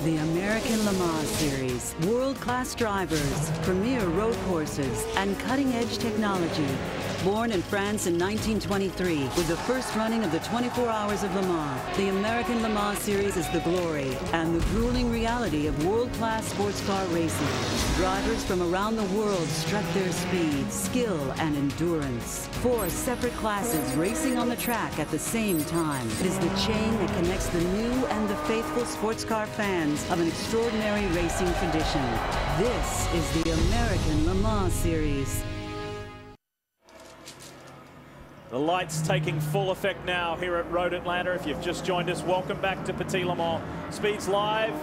The American Le Mans Series, world-class drivers, premier road courses, and cutting-edge technology. Born in France in 1923 with the first running of the 24 Hours of Le Mans, the American Le Mans Series is the glory and the grueling reality of world-class sports car racing. Drivers from around the world strut their speed, skill, and endurance. 4 separate classes racing on the track at the same time. It is the chain that connects the new and the faithful sports car fans of an extraordinary racing tradition. This is the American Le Mans Series. The lights taking full effect now here at Road Atlanta. If you've just joined us, welcome back to Petit Le Mans. Speeds Live,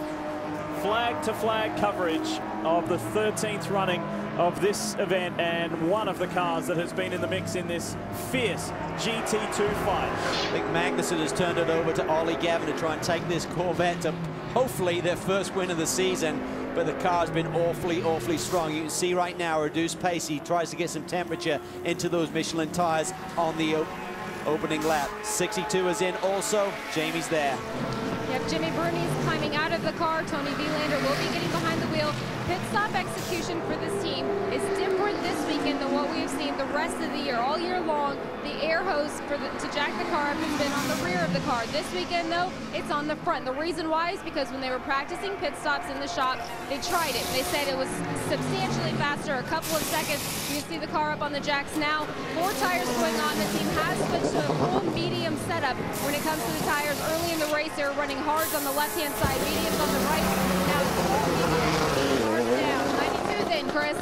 flag-to-flag coverage of the 13th running of this event and one of the cars that has been in the mix in this fierce GT2 fight. I think Magnussen has turned it over to Ollie Gavin to try and take this Corvette to hopefully their first win of the season. But the car's been awfully strong. You can see right now, reduced pace. He tries to get some temperature into those Michelin tires on the opening lap. 62 is in also. Jamie's there. Yep, Jimmy Bruni's climbing out of the car. Tony Vilander will be getting behind the wheel. Pit stop execution for this team is different this weekend than what we have seen the rest of the year. All year long, the air hose to jack the car up has been on the rear of the car. This weekend, though, it's on the front. The reason why is because when they were practicing pit stops in the shop, they tried it. They said it was substantially faster, a couple of seconds. You can see the car up on the jacks now. 4 tires going on. The team has switched to a full medium setup when it comes to the tires. Early in the race, they were running hards on the left-hand side, mediums on the right. Now it's full medium. Down. 92 then, Chris.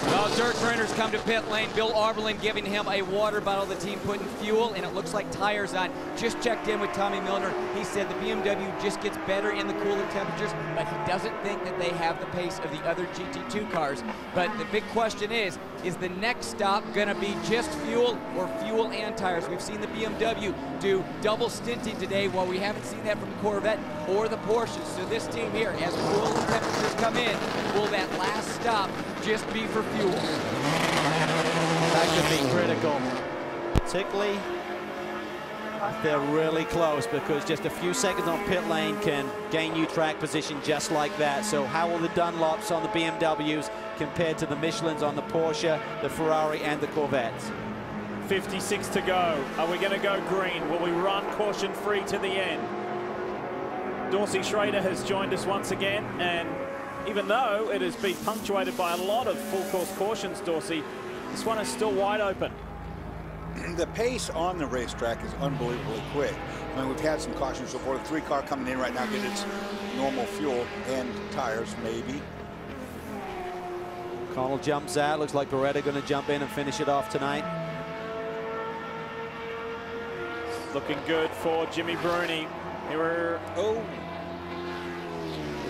Well, dirt trainers come to pit lane. Bill Arberlin giving him a water bottle. The team putting fuel, and it looks like tires on. Just checked in with Tommy Milner. He said the BMW just gets better in the cooler temperatures, but he doesn't think that they have the pace of the other GT2 cars. But the big question is the next stop going to be just fuel or fuel and tires? We've seen the BMW do double stinting today, while we haven't seen that from the Corvette or the Porsches. So this team here, as the cooler temperatures come in, will that last stop just be for fuel? That could be critical, particularly if they're really close, because just a few seconds on pit lane can gain you track position just like that. So how will the Dunlops on the BMWs compared to the Michelins on the Porsche, the Ferrari, and the Corvettes? 56 to go. Are we going to go green? Will we run caution free to the end? Dorsey Schrader has joined us once again, and even though it has been punctuated by a lot of full course cautions, Dorsey, this one is still wide open. The pace on the racetrack is unbelievably quick. I mean, we've had some cautions before. The 3 car coming in right now getting its normal fuel and tires, maybe. Connell jumps out. Looks like Beretta going to jump in and finish it off tonight. Looking good for Jimmy Bruni. Here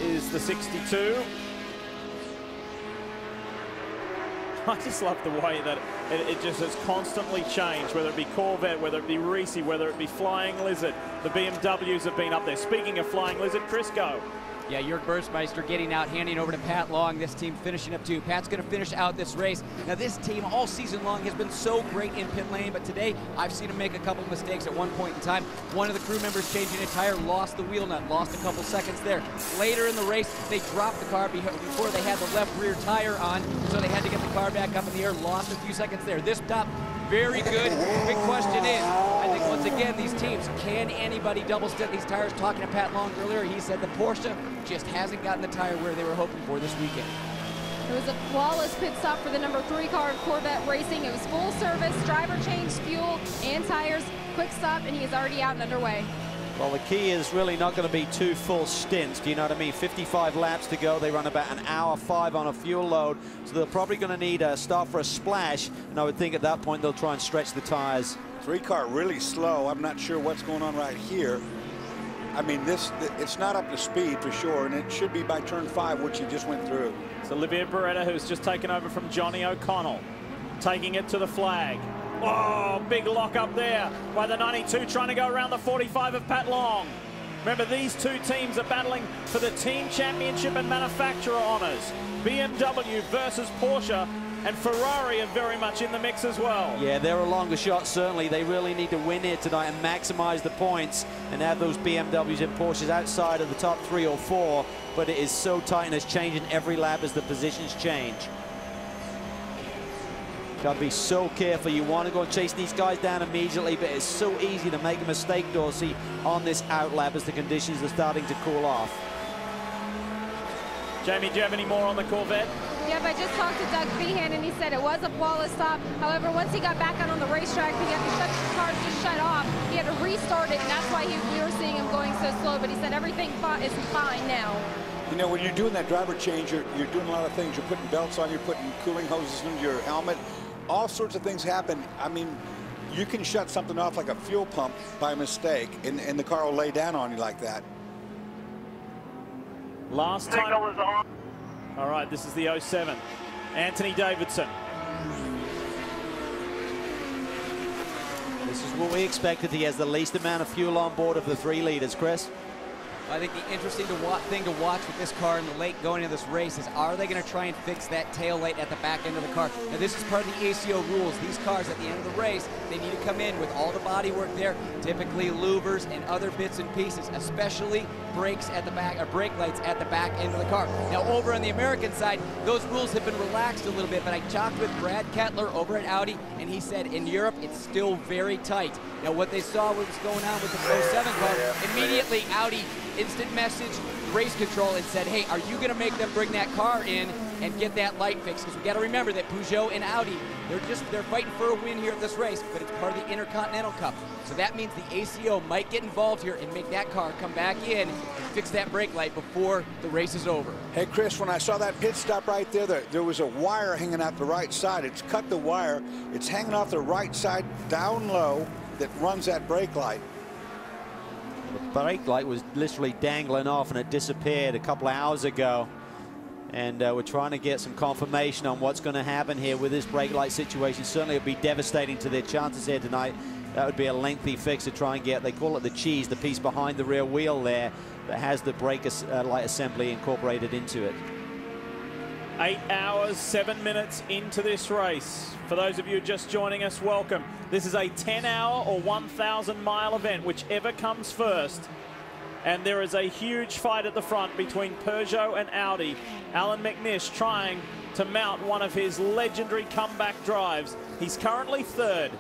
is the 62. I just love the way that it just has constantly changed, whether it be Corvette, whether it be Reese, whether it be Flying Lizard. The BMWs have been up there. Speaking of Flying Lizard, Chris, go. Yeah, Jörg Burstmeister getting out, handing over to Pat Long. This team finishing up too. Pat's going to finish out this race. Now, this team all season long has been so great in pit lane, but today I've seen them make a couple of mistakes at one point in time. One of the crew members changing a tire, lost the wheel nut, lost a couple seconds there. Later in the race, they dropped the car before they had the left rear tire on, so they had to get the car back up in the air, lost a few seconds there. This stop, very good. Big question is, I think once again, these teams, can anybody double stint these tires? Talking to Pat Long earlier, he said the Porsche just hasn't gotten the tire where they were hoping for this weekend. It was a flawless pit stop for the number 3 car of Corvette Racing. It was full service, driver change, fuel, and tires. Quick stop, and he is already out and underway. Well, the key is really not going to be 2 full stints. Do you know what I mean? 55 laps to go. They run about an hour 5 on a fuel load. So they're probably going to need a start for a splash. And I would think at that point they'll try and stretch the tires. 3 car really slow. I'm not sure what's going on right here. I mean, it's not up to speed for sure, and it should be by turn 5, which he just went through. It's Olivier Beretta, who's just taken over from Johnny O'Connell, taking it to the flag. Oh, big lock up there by the 92, trying to go around the 45 of Pat Long. Remember, these 2 teams are battling for the team championship and manufacturer honors. BMW versus Porsche. and Ferrari are very much in the mix as well. Yeah, they're a longer shot, certainly. They really need to win here tonight and maximize the points and have those BMWs and Porsches outside of the top 3 or 4. But it is so tight and it's changing every lap as the positions change. Got to be so careful. You want to go and chase these guys down immediately, but it's so easy to make a mistake, Dorsey, on this out lap as the conditions are starting to cool off. Jamie, do you have any more on the Corvette? Yep, I just talked to Doug Feehan, and he said it was a flawless stop. However, once he got back out on the racetrack, he had to shut the car just shut off. He had to restart it, and that's why we were seeing him going so slow. But he said everything is fine now. You know, when you're doing that driver change, you're doing a lot of things. You're putting belts on, you're putting cooling hoses into your helmet. All sorts of things happen. I mean, you can shut something off like a fuel pump by mistake, and the car will lay down on you like that. Last time. All right, this is the 07. Anthony Davidson. This is what we expected. He has the least amount of fuel on board of the 3 leaders, Chris. I think the interesting thing to watch with this car in the late going into this race is, are they going to try and fix that tail light at the back end of the car? Now, this is part of the ACO rules. These cars at the end of the race, they need to come in with all the body work there, typically louvers and other bits and pieces, especially brakes at the back, or brake lights at the back end of the car. Now, over on the American side, those rules have been relaxed a little bit, but I talked with Brad Kettler over at Audi, and he said in Europe, it's still very tight. Now, what they saw what was going on with the 07 car, immediately Audi instant message race control and said, hey, are you going to make them bring that car in and get that light fixed? Because we got to remember that Peugeot and Audi, they're fighting for a win here at this race, but it's part of the Intercontinental Cup. So that means the ACO might get involved here and make that car come back in and fix that brake light before the race is over. Hey, Chris, when I saw that pit stop right there, there was a wire hanging out the right side. It's cut the wire. It's hanging off the right side down low that runs that brake light. The brake light was literally dangling off and it disappeared a couple of hours ago. And we're trying to get some confirmation on what's going to happen here with this brake light situation. Certainly it would be devastating to their chances here tonight. That would be a lengthy fix to try and get, they call it the cheese, the piece behind the rear wheel there that has the brake light assembly incorporated into it. 8 hours, 7 minutes into this race. For those of you just joining us, welcome. This is a 10-hour or 1,000-mile event, whichever comes first. And there is a huge fight at the front between Peugeot and Audi. Alan McNish trying to mount one of his legendary comeback drives. He's currently 3rd.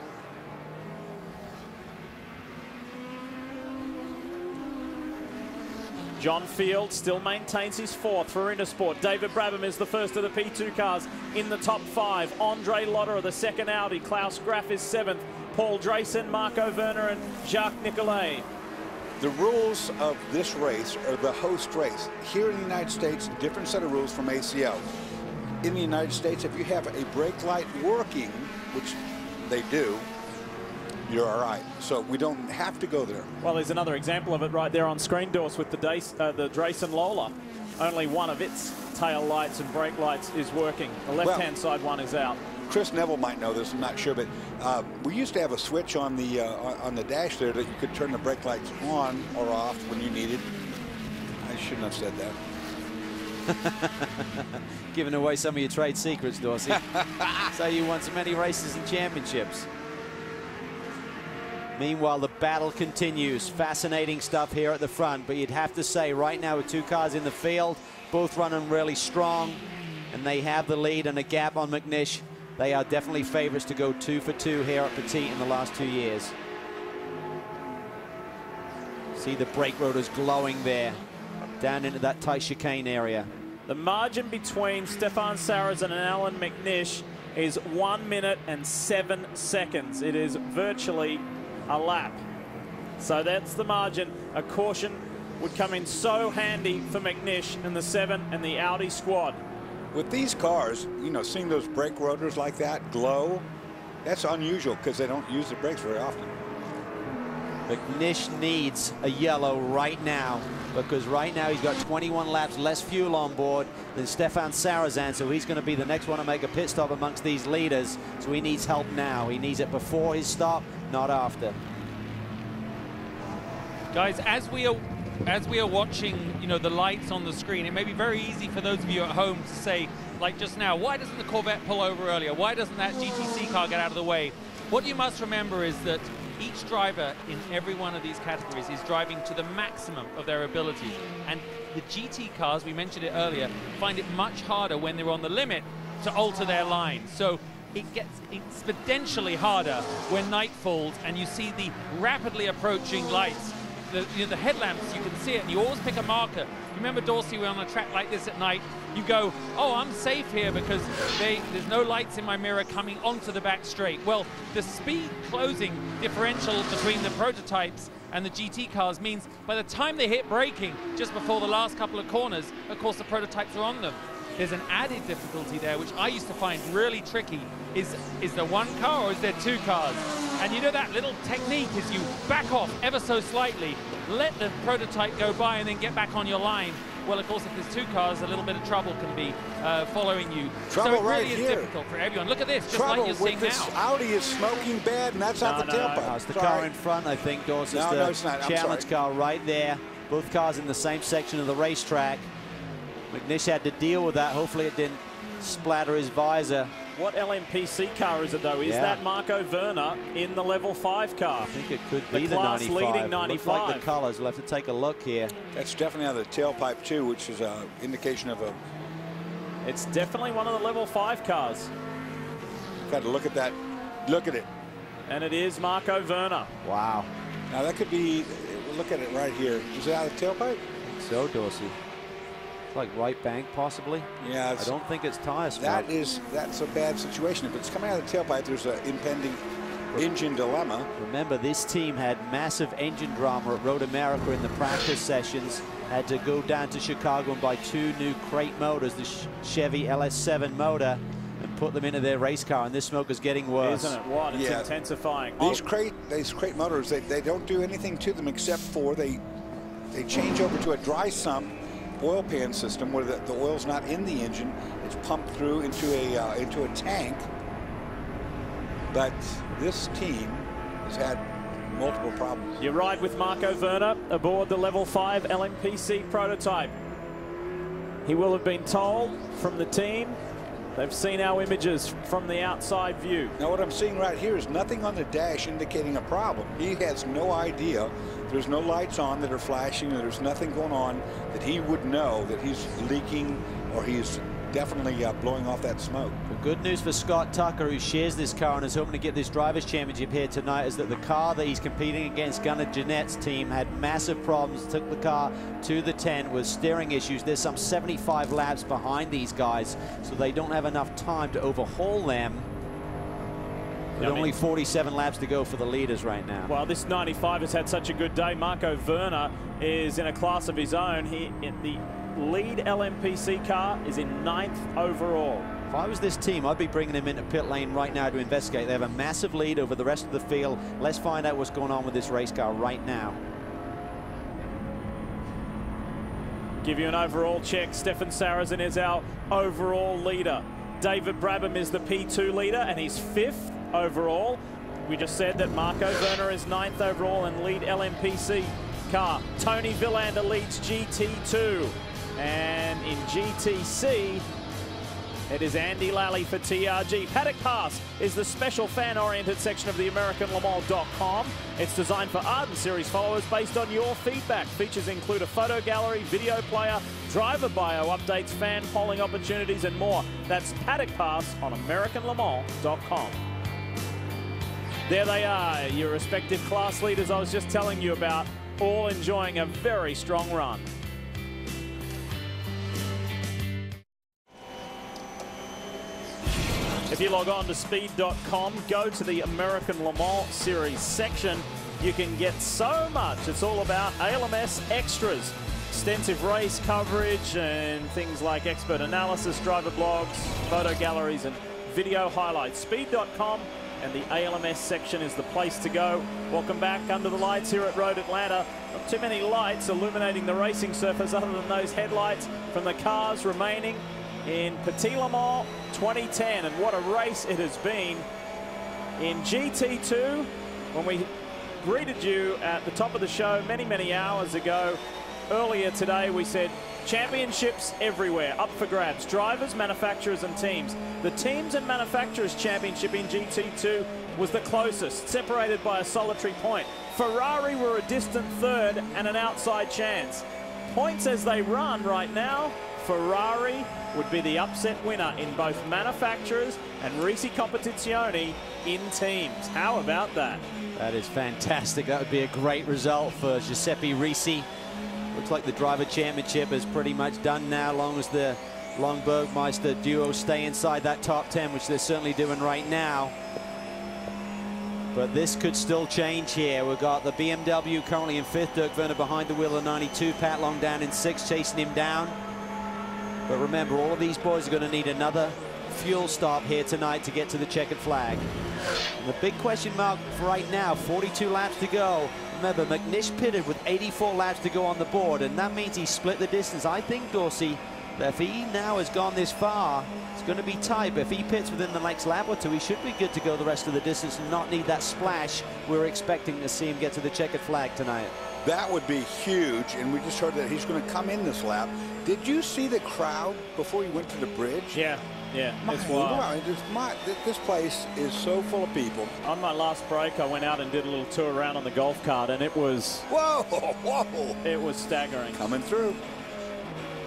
John Field still maintains his 4th for Intersport. David Brabham is the first of the P2 cars in the top 5. Andre Lotterer, the 2nd Audi. Klaus Graf is 7th. Paul Drayson, Marco Werner, and Jacques Nicolet. The rules of this race are the host race. Here in the United States, different set of rules from ACO. In the United States, if you have a brake light working, which they do, you're all right. So we don't have to go there. Well, there's another example of it right there on screen, Dorse, with the Drayson Lola. Only one of its tail lights and brake lights is working. The left-hand side one is out. Chris Neville might know this, I'm not sure, but we used to have a switch on the dash there that you could turn the brake lights on or off when you needed. I shouldn't have said that. Giving away some of your trade secrets, Dorsey. So you won so many races and championships. Meanwhile, the battle continues. Fascinating stuff here at the front, but you'd have to say right now with 2 cars in the field, both running really strong, and they have the lead and a gap on McNish. They are definitely favorites to go 2 for 2 here at Petit in the last 2 years. See the brake rotors glowing there, down into that tight chicane area. The margin between Stefan Sarrazin and Alan McNish is 1 minute and 7 seconds. It is virtually a lap. So that's the margin. A caution would come in so handy for McNish and the 7 and the Audi squad. With these cars, you know, seeing those brake rotors like that glow, that's unusual because they don't use the brakes very often. McNish needs a yellow right now because right now he's got 21 laps less fuel on board than Stefan Sarrazin, so he's going to be the next one to make a pit stop amongst these leaders. So he needs help now. He needs it before his stop, not after. Guys, as we as we are watching, you know, the lights on the screen, it may be very easy for those of you at home to say, like just now, why doesn't the Corvette pull over earlier? Why doesn't that GTC car get out of the way? What you must remember is that each driver in every one of these categories is driving to the maximum of their abilities. And the GT cars, we mentioned it earlier, find it much harder when they're on the limit to alter their line. So it gets exponentially harder when night falls and you see the rapidly approaching lights. The headlamps, you can see it, and you always pick a marker. Remember, Dorsey, we're on a track like this at night, you go, oh, I'm safe here because there's no lights in my mirror coming onto the back straight. Well, the speed closing differential between the prototypes and the GT cars means by the time they hit braking, just before the last couple of corners, of course, the prototypes are on them. There's an added difficulty there, which I used to find really tricky. Is there one car or is there two cars? And you know that little technique is you back off ever so slightly, let the prototype go by and then get back on your line. Well, of course, if there's two cars, a little bit of trouble can be following you. Trouble so it right really here. is difficult for everyone. Look at this, just Trouble like you're seeing with this now. Audi is smoking bad, and that's out the tailpipe. No, it's the car in front, I think, Dorsey. No, it's not. I'm challenge sorry. car right there. Both cars in the same section of the racetrack. McNish had to deal with that. Hopefully it didn't splatter his visor. What LMPC car is it, though? Is that Marco Werner in the level 5 car? I think it could be the class 95. leading 95. Looks like the colors. We'll have to take a look here. That's definitely out of the tailpipe, too, which is an indication of a... It's definitely one of the level 5 cars. Got to look at that. Look at it. And it is Marco Werner. Wow. Now, that could be... Look at it right here. Is it out of the tailpipe? So, Dorsey. It's like right bank, possibly. Yeah. I don't think it's tire smoke. That's a bad situation. If it's coming out of the tailpipe, there's an impending engine dilemma. Remember, this team had massive engine drama at Road America in the practice sessions. Had to go down to Chicago and buy 2 new crate motors, the Chevy LS7 motor, and put them into their race car, and this smoke is getting worse. Isn't it? What? It's intensifying. These crate motors, they don't do anything to them except for they change over to a dry sump oil pan system where the oil's not in the engine. It's pumped through into a tank. But this team has had multiple problems. You ride with Marco Werner aboard the level 5 LMPC prototype. He will have been told from the team. They've seen our images from the outside view. Now what I'm seeing right here is nothing on the dash indicating a problem. He has no idea. There's no lights on that are flashing. There's nothing going on that he would know that he's leaking or he's definitely blowing off that smoke. Well, good news for Scott Tucker, who shares this car and is hoping to get this Drivers' Championship here tonight, is that the car that he's competing against, Gunnar Jeanette's team, had massive problems. Took the car to the tent with steering issues. There's some 75 laps behind these guys, so they don't have enough time to overhaul them. With only 47 laps to go for the leaders right now. Well, this 95 has had such a good day. Marco Werner is in a class of his own. He, in the lead LMPC car, is in 9th overall. If I was this team, I'd be bringing him into pit lane right now to investigate. They have a massive lead over the rest of the field. Let's find out what's going on with this race car right now. Give you an overall check. Stefan Sarrazin is our overall leader. David Brabham is the P2 leader, and he's 5th overall. We just said that Marco Werner is 9th overall and lead LMPC car. Tony Villander leads GT2. And in GTC, it is Andy Lally for TRG. Paddock Pass is the special fan-oriented section of the AmericanLeMans.com. It's designed for Arden Series followers based on your feedback. Features include a photo gallery, video player, driver bio updates, fan polling opportunities, and more. That's Paddock Pass on AmericanLeMans.com. There they are, your respective class leaders I was just telling you about, all enjoying a very strong run. If you log on to speed.com, go to the American Le Mans Series section, you can get so much. It's all about ALMS extras, extensive race coverage and things like expert analysis, driver blogs, photo galleries and video highlights. Speed.com and the ALMS section is the place to go. Welcome back under the lights here at Road Atlanta. Not too many lights illuminating the racing surface other than those headlights from the cars remaining in Petit Le Mans 2010, and what a race it has been. In GT2, when we greeted you at the top of the show many hours ago, earlier today we said championships everywhere, up for grabs. Drivers, manufacturers and teams. The teams and manufacturers championship in GT2 was the closest, separated by a solitary point. Ferrari were a distant third and an outside chance. Points as they run right now, Ferrari would be the upset winner in both manufacturers and Risi Competizione in teams. How about that? That is fantastic. That would be a great result for Giuseppe Risi. Looks like the driver championship is pretty much done now, as long as the Long-Bergmeister duo stay inside that top 10, which they're certainly doing right now. But this could still change here. We've got the BMW currently in 5th, Dirk Werner behind the wheel of 92, Pat Long down in 6th, chasing him down. But remember, all of these boys are going to need another fuel stop here tonight to get to the checkered flag. And the big question mark for right now, 42 laps to go. Remember, McNish pitted with 84 laps to go on the board, and that means he split the distance. I think, Dorsey, that if he now has gone this far, it's going to be tight, but if he pits within the next lap or two, he should be good to go the rest of the distance and not need that splash we're expecting to see him get to the checkered flag tonight. That would be huge, and we just heard that he's going to come in this lap. Did you see the crowd before you went to the bridge? Yeah, it's wild. This place is so full of people. On my last break, I went out and did a little tour around on the golf cart, and it was... Whoa, whoa! It was staggering. Coming through.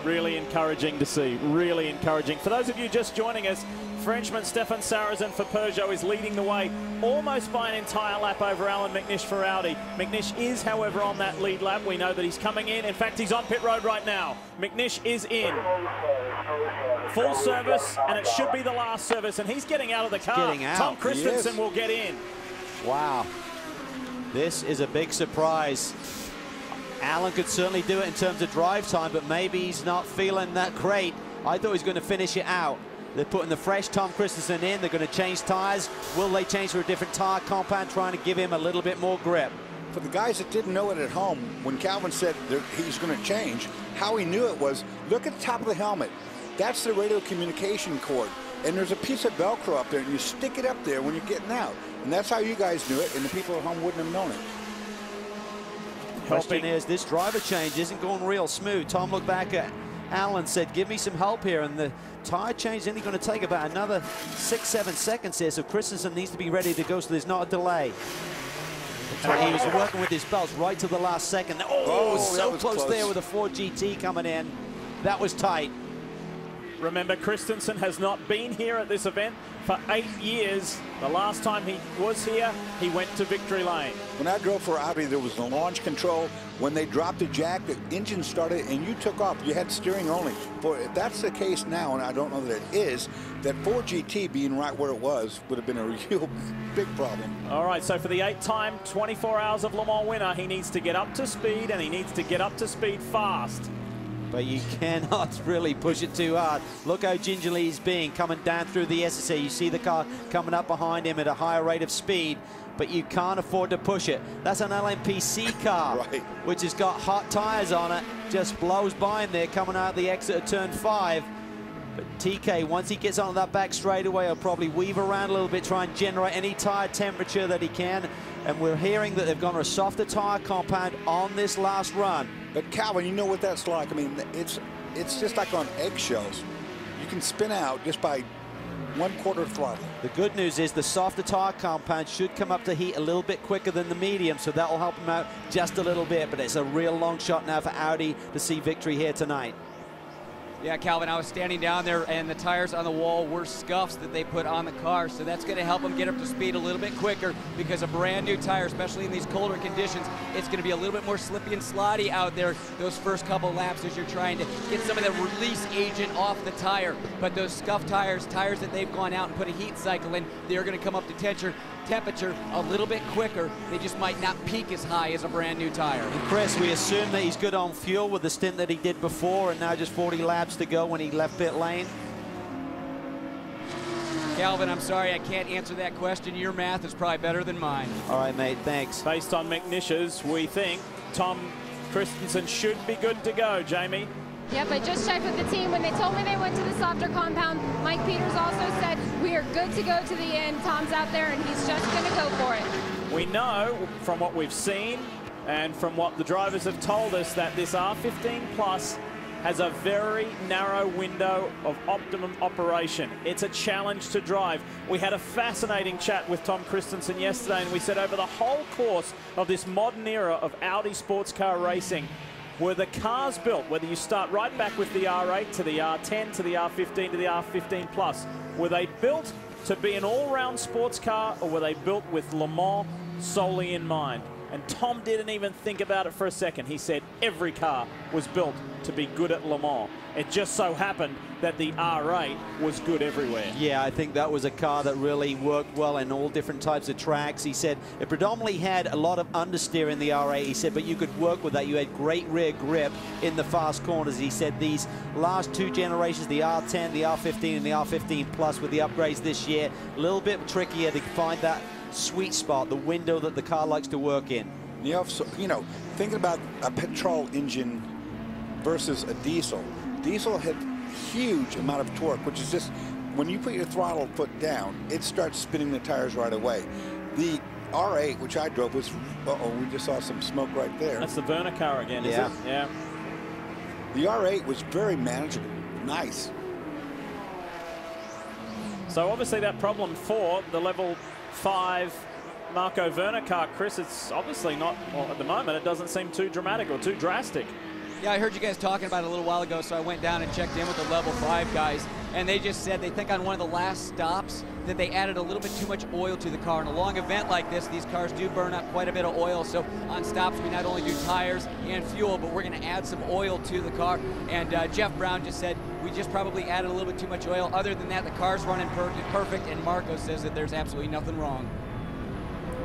Really encouraging to see, really encouraging. For those of you just joining us, Frenchman Stefan Sarrazin for Peugeot is leading the way almost by an entire lap over Alan McNish for Audi. McNish is, however, on that lead lap. We know that he's coming in. In fact, he's on pit road right now. McNish is in. Full service, and it should be the last service, and he's getting out of the car. Getting out. Tom Christensen will get in. Wow. This is a big surprise. Alan could certainly do it in terms of drive time, but maybe he's not feeling that great. I thought he was going to finish it out. They're putting the fresh Tom Christensen in. They're going to change tires. Will they change to a different tire compound, trying to give him a little bit more grip? For the guys that didn't know it at home, when Calvin said he's going to change, how he knew it was, look at the top of the helmet. That's the radio communication cord. And there's a piece of Velcro up there, and you stick it up there when you're getting out. And that's how you guys knew it, and the people at home wouldn't have known it. Question is, this driver change isn't going real smooth. Tom looked back at Alan, said, give me some help here, and the tire change is only going to take about another 6-7 seconds here, so Christensen needs to be ready to go, so there's not a delay. He was working with his belts right to the last second. Oh, so close there with a Ford GT coming in. That was tight. Remember, Christensen has not been here at this event for 8 years. The last time he was here, he went to victory lane. When I drove for Audi, there was the launch control. When they dropped the jack, the engine started, and you took off. You had steering only. But if that's the case now, and I don't know that it is, that Ford GT being right where it was would have been a real big problem. All right, so for the 8-time 24 Hours of Le Mans winner, he needs to get up to speed, and he needs to get up to speed fast. But you cannot really push it too hard. Look how gingerly he's being coming down through the SSA. You see the car coming up behind him at a higher rate of speed, but you can't afford to push it. That's an LMP car, right, which has got hot tires on it. Just blows by him there coming out of the exit of turn 5. But TK, once he gets onto that back straightaway, he'll probably weave around a little bit, try and generate any tire temperature that he can. And we're hearing that they've gone to a softer tire compound on this last run. But Calvin, you know what that's like. I mean, it's just like on eggshells. You can spin out just by 1/4 throttle. The good news is the softer tire compound should come up to heat a little bit quicker than the medium, so that will help him out just a little bit. But it's a real long shot now for Audi to see victory here tonight. Yeah, Calvin, I was standing down there, and the tires on the wall were scuffs that they put on the car, so that's going to help them get up to speed a little bit quicker, because a brand new tire, especially in these colder conditions, it's going to be a little bit more slippy and slidey out there those first couple laps as you're trying to get some of the release agent off the tire. But those scuff tires that they've gone out and put a heat cycle in, they're going to come up to temperature a little bit quicker. They just might not peak as high as a brand new tire. And Chris, we assume that he's good on fuel with the stint that he did before, and now just 40 laps to go when he left pit lane. Calvin, I'm sorry, I can't answer that question. Your math is probably better than mine. All right, mate, thanks. Based on McNish's, we think Tom Christensen should be good to go, Jamie. Yep, I just checked with the team. When they told me they went to the softer compound, Mike Peters also said, we are good to go to the end. Tom's out there, and he's just going to go for it. We know from what we've seen And from what the drivers have told us, that this R15 Plus has a very narrow window of optimum operation. It's a challenge to drive. We had a fascinating chat with Tom Christensen yesterday, and we said over the whole course of this modern era of Audi sports car racing, were the cars built, whether you start right back with the R8 to the R10 to the R15 to the R15 Plus, were they built to be an all-round sports car, or were they built with Le Mans solely in mind? And Tom didn't even think about it for a second. He said every car was built to be good at Le Mans. It just so happened that the R8 was good everywhere. Yeah, I think that was a car that really worked well in all different types of tracks. He said it predominantly had a lot of understeer in the R8. He said, but you could work with that. You had great rear grip in the fast corners. He said these last two generations, the R10, the R15, and the R15 Plus with the upgrades this year, a little bit trickier to find that sweet spot, the window that the car likes to work in. You know, thinking about a petrol engine versus a diesel. Diesel had huge amount of torque, which is just, when you put your throttle foot down, it starts spinning the tires right away. The R8, which I drove, was, we just saw some smoke right there. That's the Werner car again, is it? Yeah. The R8 was very manageable, nice. So obviously that problem for the level 5 Marco Werner car, Chris, it's obviously not, well, at the moment, it doesn't seem too dramatic or too drastic. Yeah, I heard you guys talking about it a little while ago, so I went down and checked in with the level 5 guys, and they just said they think on one of the last stops that they added a little bit too much oil to the car. In a long event like this, these cars do burn up quite a bit of oil, so on stops we not only do tires and fuel, but we're going to add some oil to the car. And Jeff Brown just said we just probably added a little bit too much oil. Other than that, the car's running perfect, and Marco says that there's absolutely nothing wrong.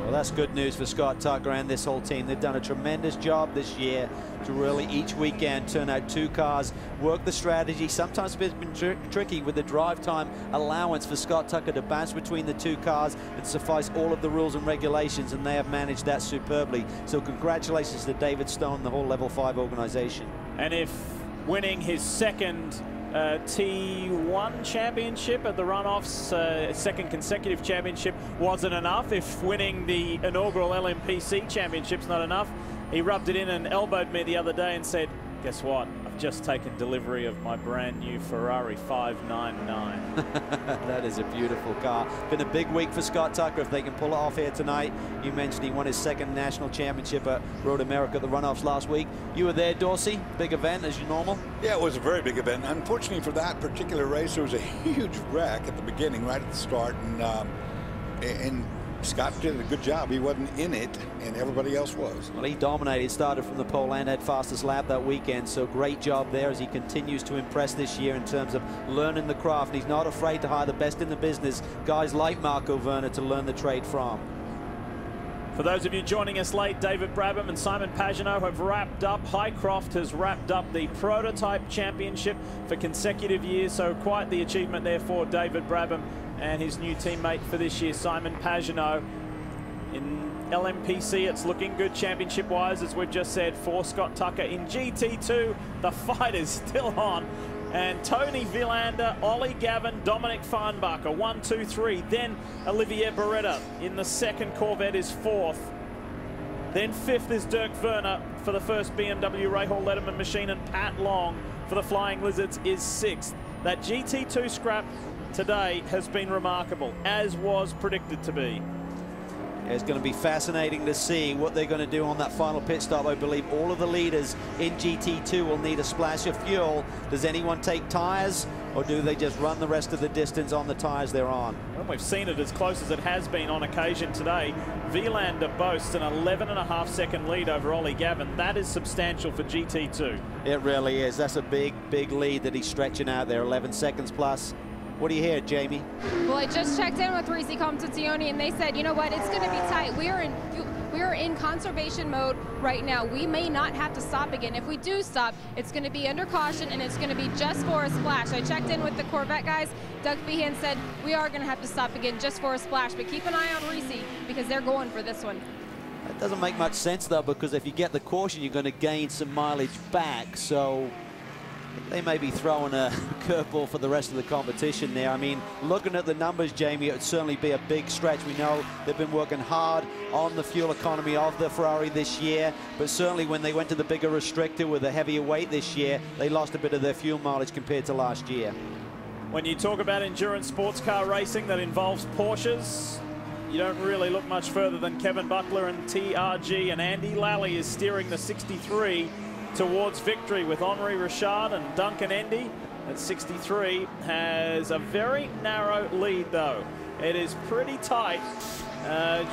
Well, that's good news for Scott Tucker and this whole team. They've done a tremendous job this year to really each weekend turn out two cars, work the strategy. Sometimes it's been tricky with the drive time allowance for Scott Tucker to bounce between the two cars and suffice all of the rules and regulations, and they have managed that superbly. So congratulations to David Stone, the whole Level 5 organization. And if winning his second T1 championship at the runoffs, second consecutive championship, wasn't enough, if winning the inaugural LMPC championship's not enough, he rubbed it in and elbowed me the other day and said, guess what? I've just taken delivery of my brand new Ferrari 599. That is a beautiful car. Been a big week for Scott Tucker if they can pull it off here tonight. You mentioned he won his second national championship at Road America at the runoffs last week. You were there, Dorsey. Big event as normal. Yeah, it was a very big event. Unfortunately for that particular race, there was a huge wreck at the beginning, right at the start, and Scott did a good job. He wasn't in it, and everybody else was. Well, he dominated, started from the pole and had fastest lap that weekend, so great job there as he continues to impress this year in terms of learning the craft. And he's not afraid to hire the best in the business, guys like Marco Werner, to learn the trade from. For those of you joining us late, David Brabham and Simon Pagenaud have wrapped up. Highcroft has wrapped up the prototype championship for consecutive years, so quite the achievement there for David Brabham and his new teammate for this year, Simon Pagenaud. In LMPC, it's looking good championship-wise, as we've just said, for Scott Tucker. In GT2, the fight is still on. And Tony Villander, Ollie Gavin, Dominic Farnbacher, 1, 2, 3. Then Olivier Beretta in the second Corvette is fourth. Then fifth is Dirk Werner for the first BMW Rahal Letterman machine, and Pat Long for the Flying Lizards is sixth. That GT2 scrap today has been remarkable, as was predicted to be. It's going to be fascinating to see what they're going to do on that final pit stop. I believe all of the leaders in GT2 will need a splash of fuel. Does anyone take tires, or do they just run the rest of the distance on the tires they're on? Well, we've seen it as close as it has been on occasion today. Villander boasts an 11.5-second lead over Ollie Gavin. That is substantial for GT2. It really is. That's a big, big lead that he's stretching out there, 11 seconds plus. What do you hear, Jamie? Well, I just checked in with Reese Competizione, and they said, you know what, it's going to be tight. We are in conservation mode right now. We may not have to stop again. If we do stop, it's going to be under caution, and it's going to be just for a splash. I checked in with the Corvette guys. Doug Feehan said we are going to have to stop again just for a splash, but keep an eye on Reese because they're going for this one. That doesn't make much sense, though, because if you get the caution, you're going to gain some mileage back. So They may be throwing a curveball for the rest of the competition there. I mean, looking at the numbers, Jamie, it would certainly be a big stretch. We know they've been working hard on the fuel economy of the Ferrari this year, but certainly when they went to the bigger restrictor with a heavier weight this year, they lost a bit of their fuel mileage compared to last year. When you talk about endurance sports car racing that involves Porsches, you don't really look much further than Kevin Buckler and TRG, and Andy Lally is steering the 63 towards victory with Henri Richard, and Duncan Endy at 63 has a very narrow lead though. It is pretty tight.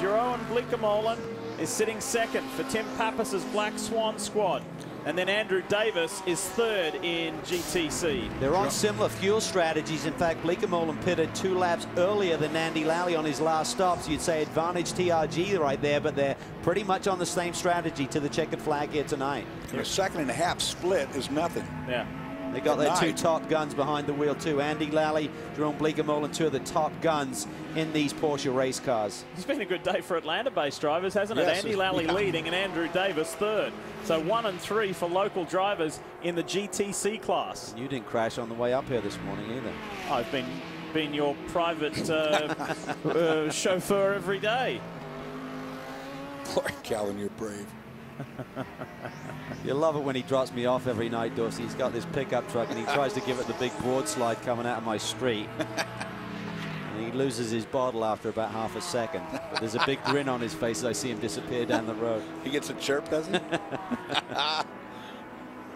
Jeroen Bleekemolen is sitting second for Tim Pappas's Black Swan squad. And then Andrew Davis is third in GTC. They're on similar fuel strategies. In fact, Bleekemolen pitted 2 laps earlier than Andy Lally on his last stop. So you'd say advantage TRG right there, but they're pretty much on the same strategy to the checkered flag here tonight. A 2.5 split is nothing. Yeah. They got their 2 top guns behind the wheel too. Andy Lally, Jeroen Bleekemolen, 2 of the top guns in these Porsche race cars. It's been a good day for Atlanta-based drivers, hasn't it? Yes, Andy Lally leading and Andrew Davis third. So 1 and 3 for local drivers in the GTC class. You didn't crash on the way up here this morning either. I've been your private chauffeur every day. Boy, Calvin, you're brave. You love it when he drops me off every night, Dorsey. He's got this pickup truck and he tries to give it the big broad slide coming out of my street. And he loses his bottle after about half a second. But there's a big grin on his face as I see him disappear down the road. He gets a chirp, doesn't he?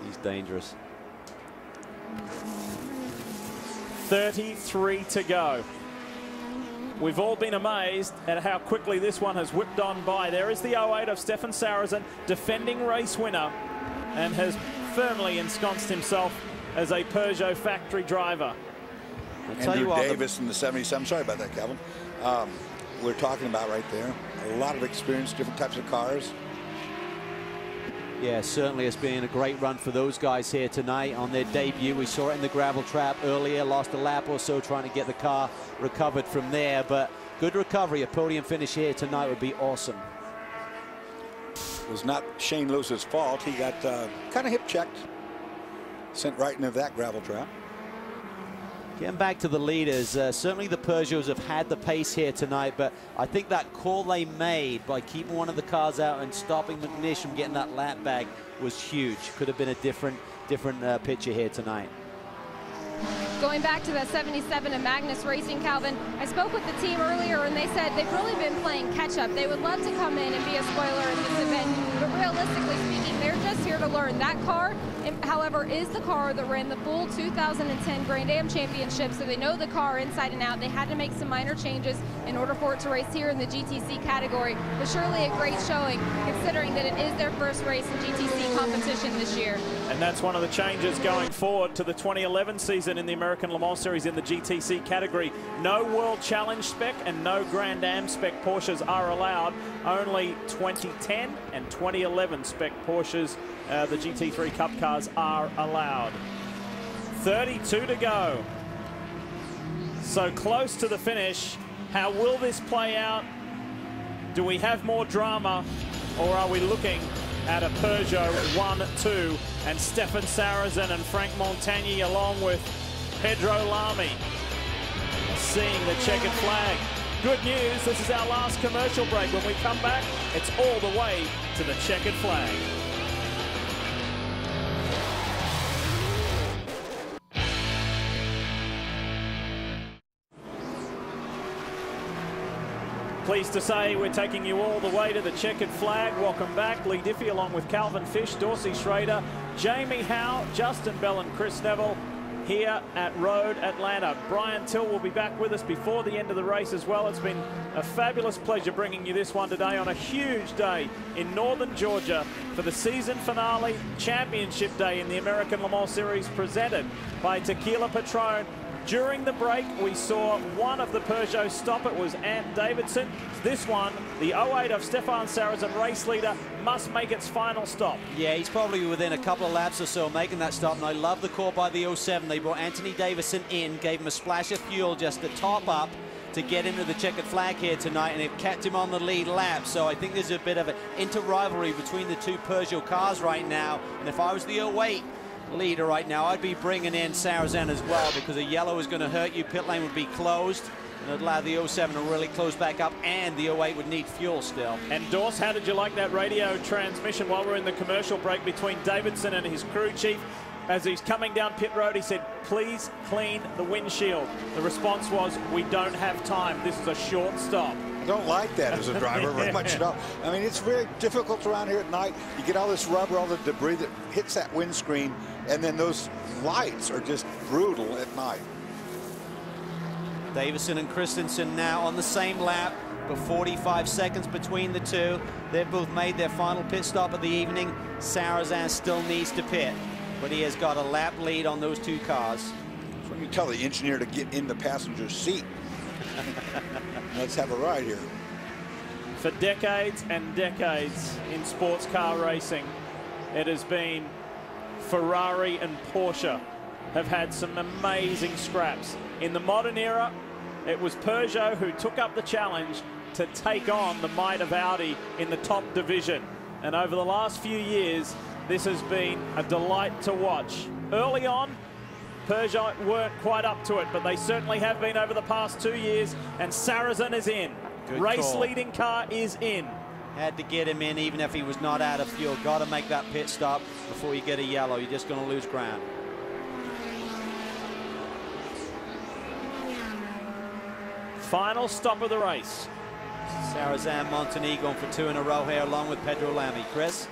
He's dangerous. 33 to go. We've all been amazed at how quickly this one has whipped on by. There is the 08 of Stefan Sarazen, defending race winner, and has firmly ensconced himself as a Peugeot factory driver. Andrew Davis in the 77. Sorry about that, Calvin. We're talking about right there. A lot of experience, different types of cars. Yeah, certainly it's been a great run for those guys here tonight on their debut. We saw it in the gravel trap earlier, lost a lap or so trying to get the car recovered from there, but good recovery. A podium finish here tonight would be awesome. It was not Shane Lewis's fault. He got kind of hip checked, sent right into that gravel trap. Getting back to the leaders, certainly the Peugeots have had the pace here tonight, but I think that call they made by keeping one of the cars out and stopping McNish from getting that lap back was huge. Could have been a different picture here tonight. Going back to that 77 of Magnus Racing, Calvin, I spoke with the team earlier and they said they've really been playing catch up. They would love to come in and be a spoiler in this event, but realistically speaking, they're just here to learn. That car, however, is the car that ran the full 2010 Grand Am Championship, so they know the car inside and out. They had to make some minor changes in order for it to race here in the GTC category, but surely a great showing considering that it is their first race in GTC competition this year. And that's one of the changes going forward to the 2011 season in the American Le Mans Series in the GTC category. No World Challenge spec and no Grand Am spec Porsches are allowed. Only 2010 and 2011 spec Porsches, the GT3 Cup cars, are allowed. 32 to go. So close to the finish. How will this play out? Do we have more drama, or are we looking at a Peugeot 1-2 and Stefan Sarazen and Frank Montagny along with Pedro Lamy seeing the checkered flag? Good news, this is our last commercial break. When we come back, it's all the way to the checkered flag. Pleased to say we're taking you all the way to the checkered flag. Welcome back. Lee Diffie along with Calvin Fish, Dorsey Schrader, Jamie Howe, Justin Bell and Chris Neville here at Road Atlanta. Brian Till will be back with us before the end of the race as well. It's been a fabulous pleasure bringing you this one today on a huge day in northern Georgia for the season finale championship day in the American Le Mans Series presented by Tequila Patron. During the break, we saw one of the Peugeot stop. It was Ant Davidson. This one, the 08 of Stefan Sarazen, race leader, must make its final stop. Yeah, he's probably within a couple of laps or so making that stop, and I love the call by the 07. They brought Anthony Davison in, gave him a splash of fuel just to top up to get into the checkered flag here tonight, and it kept him on the lead lap. So I think there's a bit of an inter-rivalry between the two Peugeot cars right now, and if I was the 08, leader right now. I'd be bringing in Sarazan as well, because a yellow is going to hurt you. Pit lane would be closed, and it'd allow the 07 to really close back up, and the 08 would need fuel still. And Dorse, how did you like that radio transmission while we're in the commercial break between Davidson and his crew chief? As he's coming down pit road, he said, please clean the windshield. The response was, we don't have time. This is a short stop. I don't like that as a driver very much at all. I mean, it's very difficult around here at night. You get all this rubber, all the debris that hits that windscreen, and then those lights are just brutal at night. Davison and Christensen now on the same lap, but 45 seconds between the two. They've both made their final pit stop of the evening. Sarazan still needs to pit, but he has got a lap lead on those two cars. That's when you tell the engineer to get in the passenger seat. Let's have a ride here. For decades and decades in sports car racing, it has been Ferrari and Porsche have had some amazing scraps. In the modern era, it was Peugeot who took up the challenge to take on the might of Audi in the top division. And over the last few years, this has been a delight to watch. Early on, Peugeot weren't quite up to it, but they certainly have been over the past 2 years, and Sarazan is in. Good Race call. leading car is in. Had to get him in even if he was not out of fuel. Got to make that pit stop before you get a yellow. You're just going to lose ground. Final stop of the race. Sarazan Montenegro for 2 in a row here along with Pedro Lamy. Chris?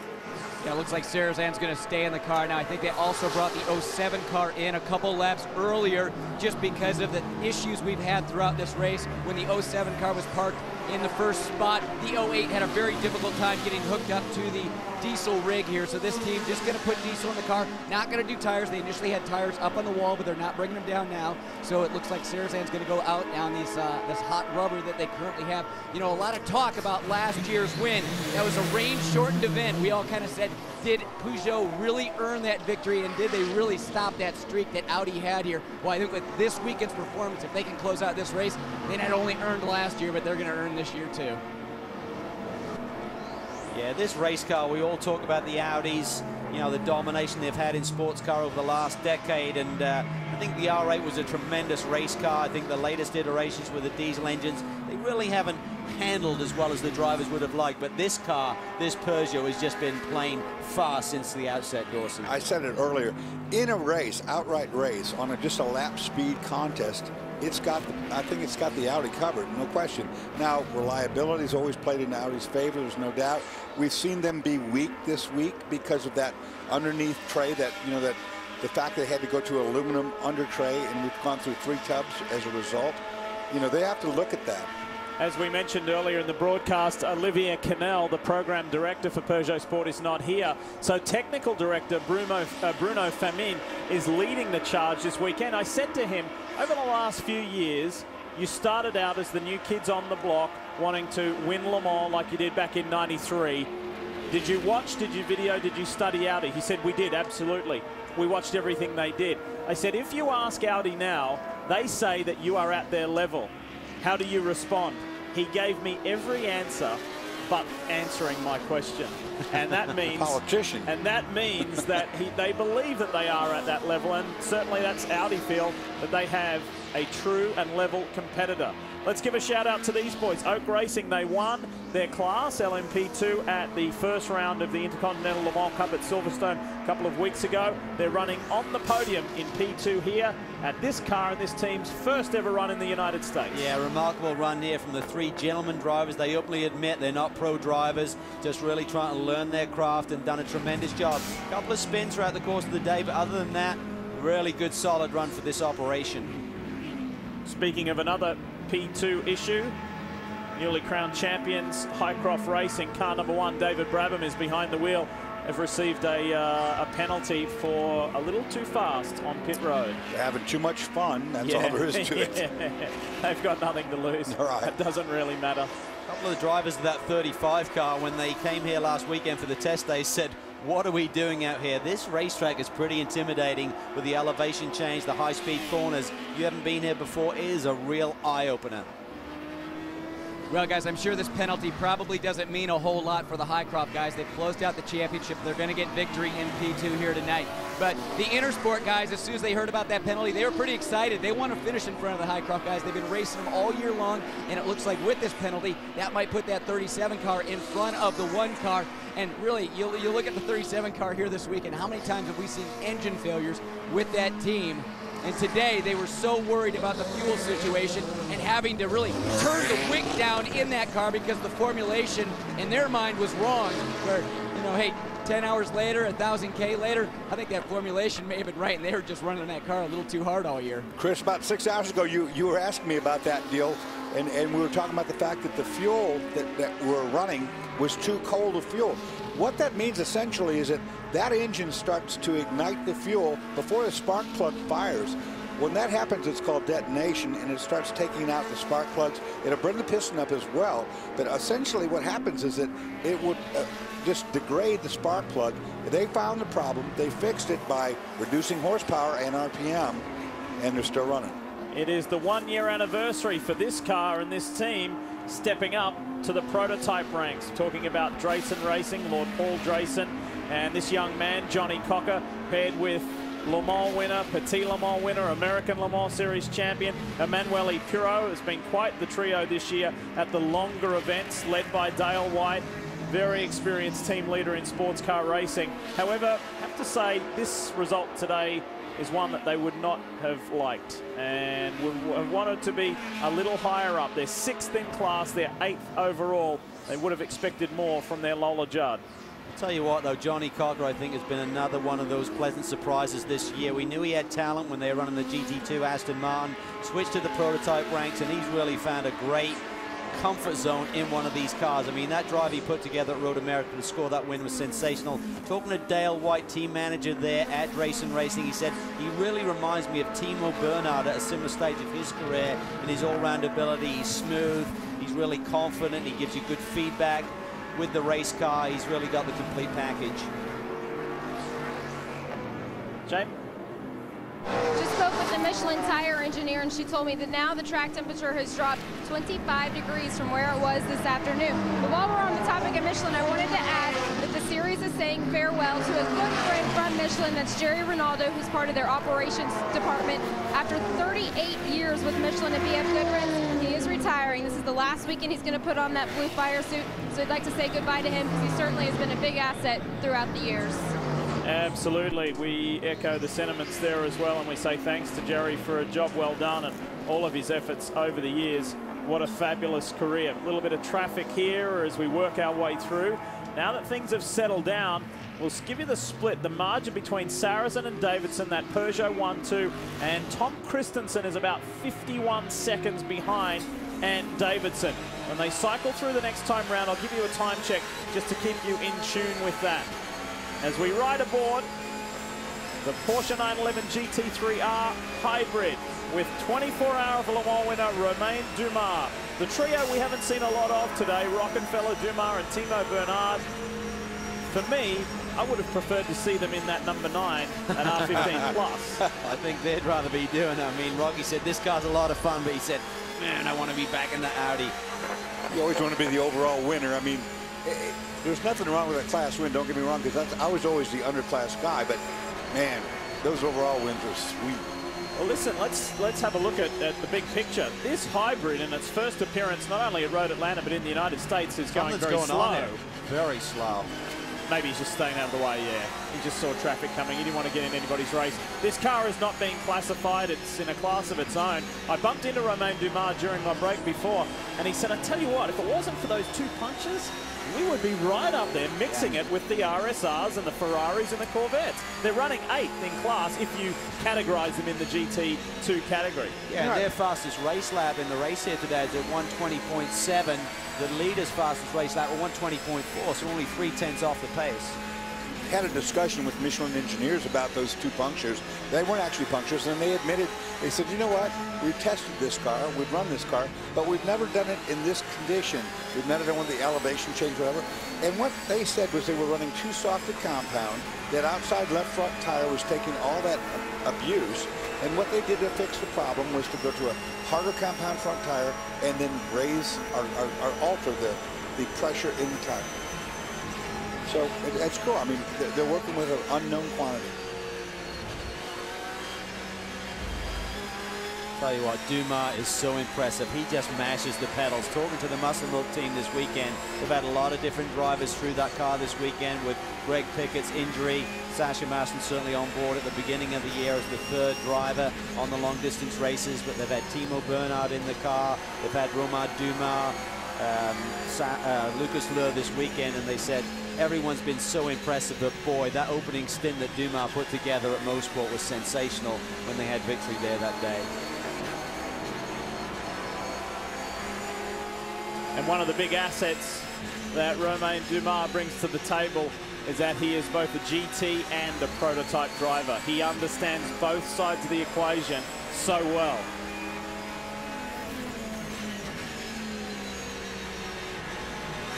Yeah, it looks like Sarazan's going to stay in the car. Now, I think they also brought the 07 car in a couple laps earlier just because of the issues we've had throughout this race. When the 07 car was parked in the first spot, the 08 had a very difficult time getting hooked up to the diesel rig here. So this team just going to put diesel in the car, not going to do tires. They initially had tires up on the wall, but they're not bringing them down now. So it looks like Sarazan's going to go out on these, this hot rubber that they currently have. You know, a lot of talk about last year's win. That was a rain-shortened event. We all kind of said, did Peugeot really earn that victory, and did they really stop that streak that Audi had here? Well, I think with this weekend's performance, if they can close out this race, they not only earned last year, but they're going to earn this year too. Yeah, this race car, we all talk about the Audis, you know, the domination they've had in sports car over the last decade, and I think the R8 was a tremendous race car. I think the latest iterations with the diesel engines, they really haven't handled as well as the drivers would have liked, but this car, this Peugeot, has just been playing fast since the outset, Dawson. I said it earlier, in a race, outright race, on just a lap speed contest, I think it's got the Audi covered, no question. Now, reliability's always played in Audi's favor, there's no doubt. We've seen them be weak this week because of that underneath tray, that, you know, that the fact they had to go to aluminum under tray, and we've gone through 3 tubs as a result. You know, they have to look at that. As we mentioned earlier in the broadcast, Olivier Canel, the program director for Peugeot Sport, is not here. So technical director Bruno Famine is leading the charge this weekend. I said to him, over the last few years, you started out as the new kids on the block wanting to win Le Mans like you did back in '93. Did you watch, did you video, did you study Audi? He said, we did, absolutely. We watched everything they did. I said, if you ask Audi now, they say that you are at their level. How do you respond? He gave me every answer but answering my question. And that means politician. And that means that they believe that they are at that level, and certainly that's Audi feel that they have a true and level competitor. Let's give a shout out to these boys. Oak Racing, they won their class, LMP2, at the first round of the Intercontinental Le Mans Cup at Silverstone a couple of weeks ago. They're running on the podium in P2 here at this car and this team's first ever run in the United States. Yeah, remarkable run here from the 3 gentlemen drivers. They openly admit they're not pro drivers, just really trying to learn their craft and done a tremendous job. A couple of spins throughout the course of the day, but other than that, really good solid run for this operation. Speaking of another P2 issue, newly crowned champions Highcroft Racing, car number 1, David Brabham, is behind the wheel. Have received a penalty for a little too fast on pit road. They're having too much fun, that's all there is to it. They've got nothing to lose. Right. It doesn't really matter. A couple of the drivers of that 35 car, when they came here last weekend for the test day, said, what are we doing out here? This racetrack is pretty intimidating with the elevation change, the high-speed corners. You haven't been here before. It is a real eye-opener. Well, guys, I'm sure this penalty probably doesn't mean a whole lot for the Highcroft guys. They've closed out the championship. They're going to get victory in P2 here tonight. But the Intersport guys, as soon as they heard about that penalty, they were pretty excited. They want to finish in front of the Highcroft guys. They've been racing them all year long, and it looks like with this penalty, that might put that 37 car in front of the 1 car. And really, you look at the 37 car here this week, and how many times have we seen engine failures with that team? And today, they were so worried about the fuel situation and having to really turn the wick down in that car because the formulation in their mind was wrong. Where, you know, hey, 10 hours later, 1,000K later, I think that formulation may have been right, and they were just running that car a little too hard all year. Chris, about 6 hours ago, you were asking me about that deal, and we were talking about the fact that the fuel that we're running was too cold of fuel. What that means essentially is that engine starts to ignite the fuel before the spark plug fires. When that happens, it's called detonation, and it starts taking out the spark plugs. It'll burn the piston up as well, but essentially what happens is that it would just degrade the spark plug. They found the problem. They fixed it by reducing horsepower and RPM, and they're still running. It is the 1-year anniversary for this car and this team stepping up to the prototype ranks. Talking about Drayson Racing, Lord Paul Drayson, and this young man, Johnny Cocker, paired with Le Mans winner, Petit Le Mans winner, American Le Mans Series champion, Emanuele Puro. Has been quite the trio this year at the longer events, led by Dale White. Very experienced team leader in sports car racing. However, I have to say this result today is one that they would not have liked and would have wanted to be a little higher up. They're 6th in class, they're 8th overall. They would have expected more from their Lola Judd. I'll tell you what, though, Johnny Cocker, I think, has been another one of those pleasant surprises this year. We knew he had talent when they were running the GT2 Aston Martin, switched to the prototype ranks, and he's really found a great comfort zone in one of these cars. I mean, that drive he put together at Road America to score that win was sensational. Talking to Dale White, team manager there at Drayson Racing, he said he really reminds me of Timo Bernhard at a similar stage of his career in his all-round ability. He's smooth, he's really confident, he gives you good feedback with the race car. He's really got the complete package. James? Just spoke with the Michelin tire engineer, and she told me that now the track temperature has dropped 25 degrees from where it was this afternoon. But while we're on the topic of Michelin, I wanted to add that the series is saying farewell to a good friend from Michelin. That's Jerry Ronaldo, who's part of their operations department. After 38 years with Michelin and BF Goodrich, he is retiring. This is the last weekend he's going to put on that blue fire suit. So I'd like to say goodbye to him because he certainly has been a big asset throughout the years. Absolutely. We echo the sentiments there as well, and we say thanks to Jerry for a job well done and all of his efforts over the years. What a fabulous career. A little bit of traffic here as we work our way through. Now that things have settled down, we'll give you the split, the margin between Sarrazin and Davidson, that Peugeot 1-2, and Tom Christensen is about 51 seconds behind and Davidson. When they cycle through the next time round, I'll give you a time check just to keep you in tune with that. As we ride aboard the Porsche 911 GT3R Hybrid with 24-hour Le Mans winner Romain Dumas. The trio we haven't seen a lot of today, Rockenfeller, Dumas and Timo Bernhard. For me, I would have preferred to see them in that number 9 and R15 plus. I think they'd rather be doing it. I mean, Rocky said this car's a lot of fun, but he said, man, I want to be back in the Audi. You always want to be the overall winner. I mean, there's nothing wrong with a class win, don't get me wrong, because I was always the underclass guy, but man, those overall wins are sweet. Well, listen, let's have a look at the big picture. This hybrid in its first appearance, not only at Road Atlanta, but in the United States, is going very slow. Very slow. Maybe he's just staying out of the way, yeah. He just saw traffic coming. He didn't want to get in anybody's race. This car is not being classified. It's in a class of its own. I bumped into Romain Dumas during my break before, and he said, I tell you what, if it wasn't for those 2 punches, we would be right up there mixing it with the RSRs and the Ferraris and the Corvettes. They're running 8th in class if you categorize them in the GT2 category. Yeah, their fastest race lap in the race here today is at 120.7. The leader's fastest race lap at 120.4, so only 3/10 off the pace. Had a discussion with Michelin engineers about those 2 punctures. They weren't actually punctures, and they admitted, they said, you know what, we've tested this car, we've run this car, but we've never done it in this condition. We've never done with the elevation change, whatever. And what they said was they were running too soft a compound, that outside left front tire was taking all that abuse, and what they did to fix the problem was to go to a harder compound front tire and then raise or alter the pressure in the tire. So it's cool. I mean, they're working with an unknown quantity. Tell you what, Dumas is so impressive. He just mashes the pedals. Talking to the Muscle Milk team this weekend, they've had a lot of different drivers through that car this weekend with Greg Pickett's injury. Sasha Masson certainly on board at the beginning of the year as the third driver on the long distance races, but they've had Timo Bernhard in the car. They've had Romain Dumas, Lucas Lure this weekend, and they said everyone's been so impressive, but boy, that opening stint that Dumas put together at Mosport was sensational when they had victory there that day. And one of the big assets that Romain Dumas brings to the table is that he is both a GT and a prototype driver. He understands both sides of the equation so well.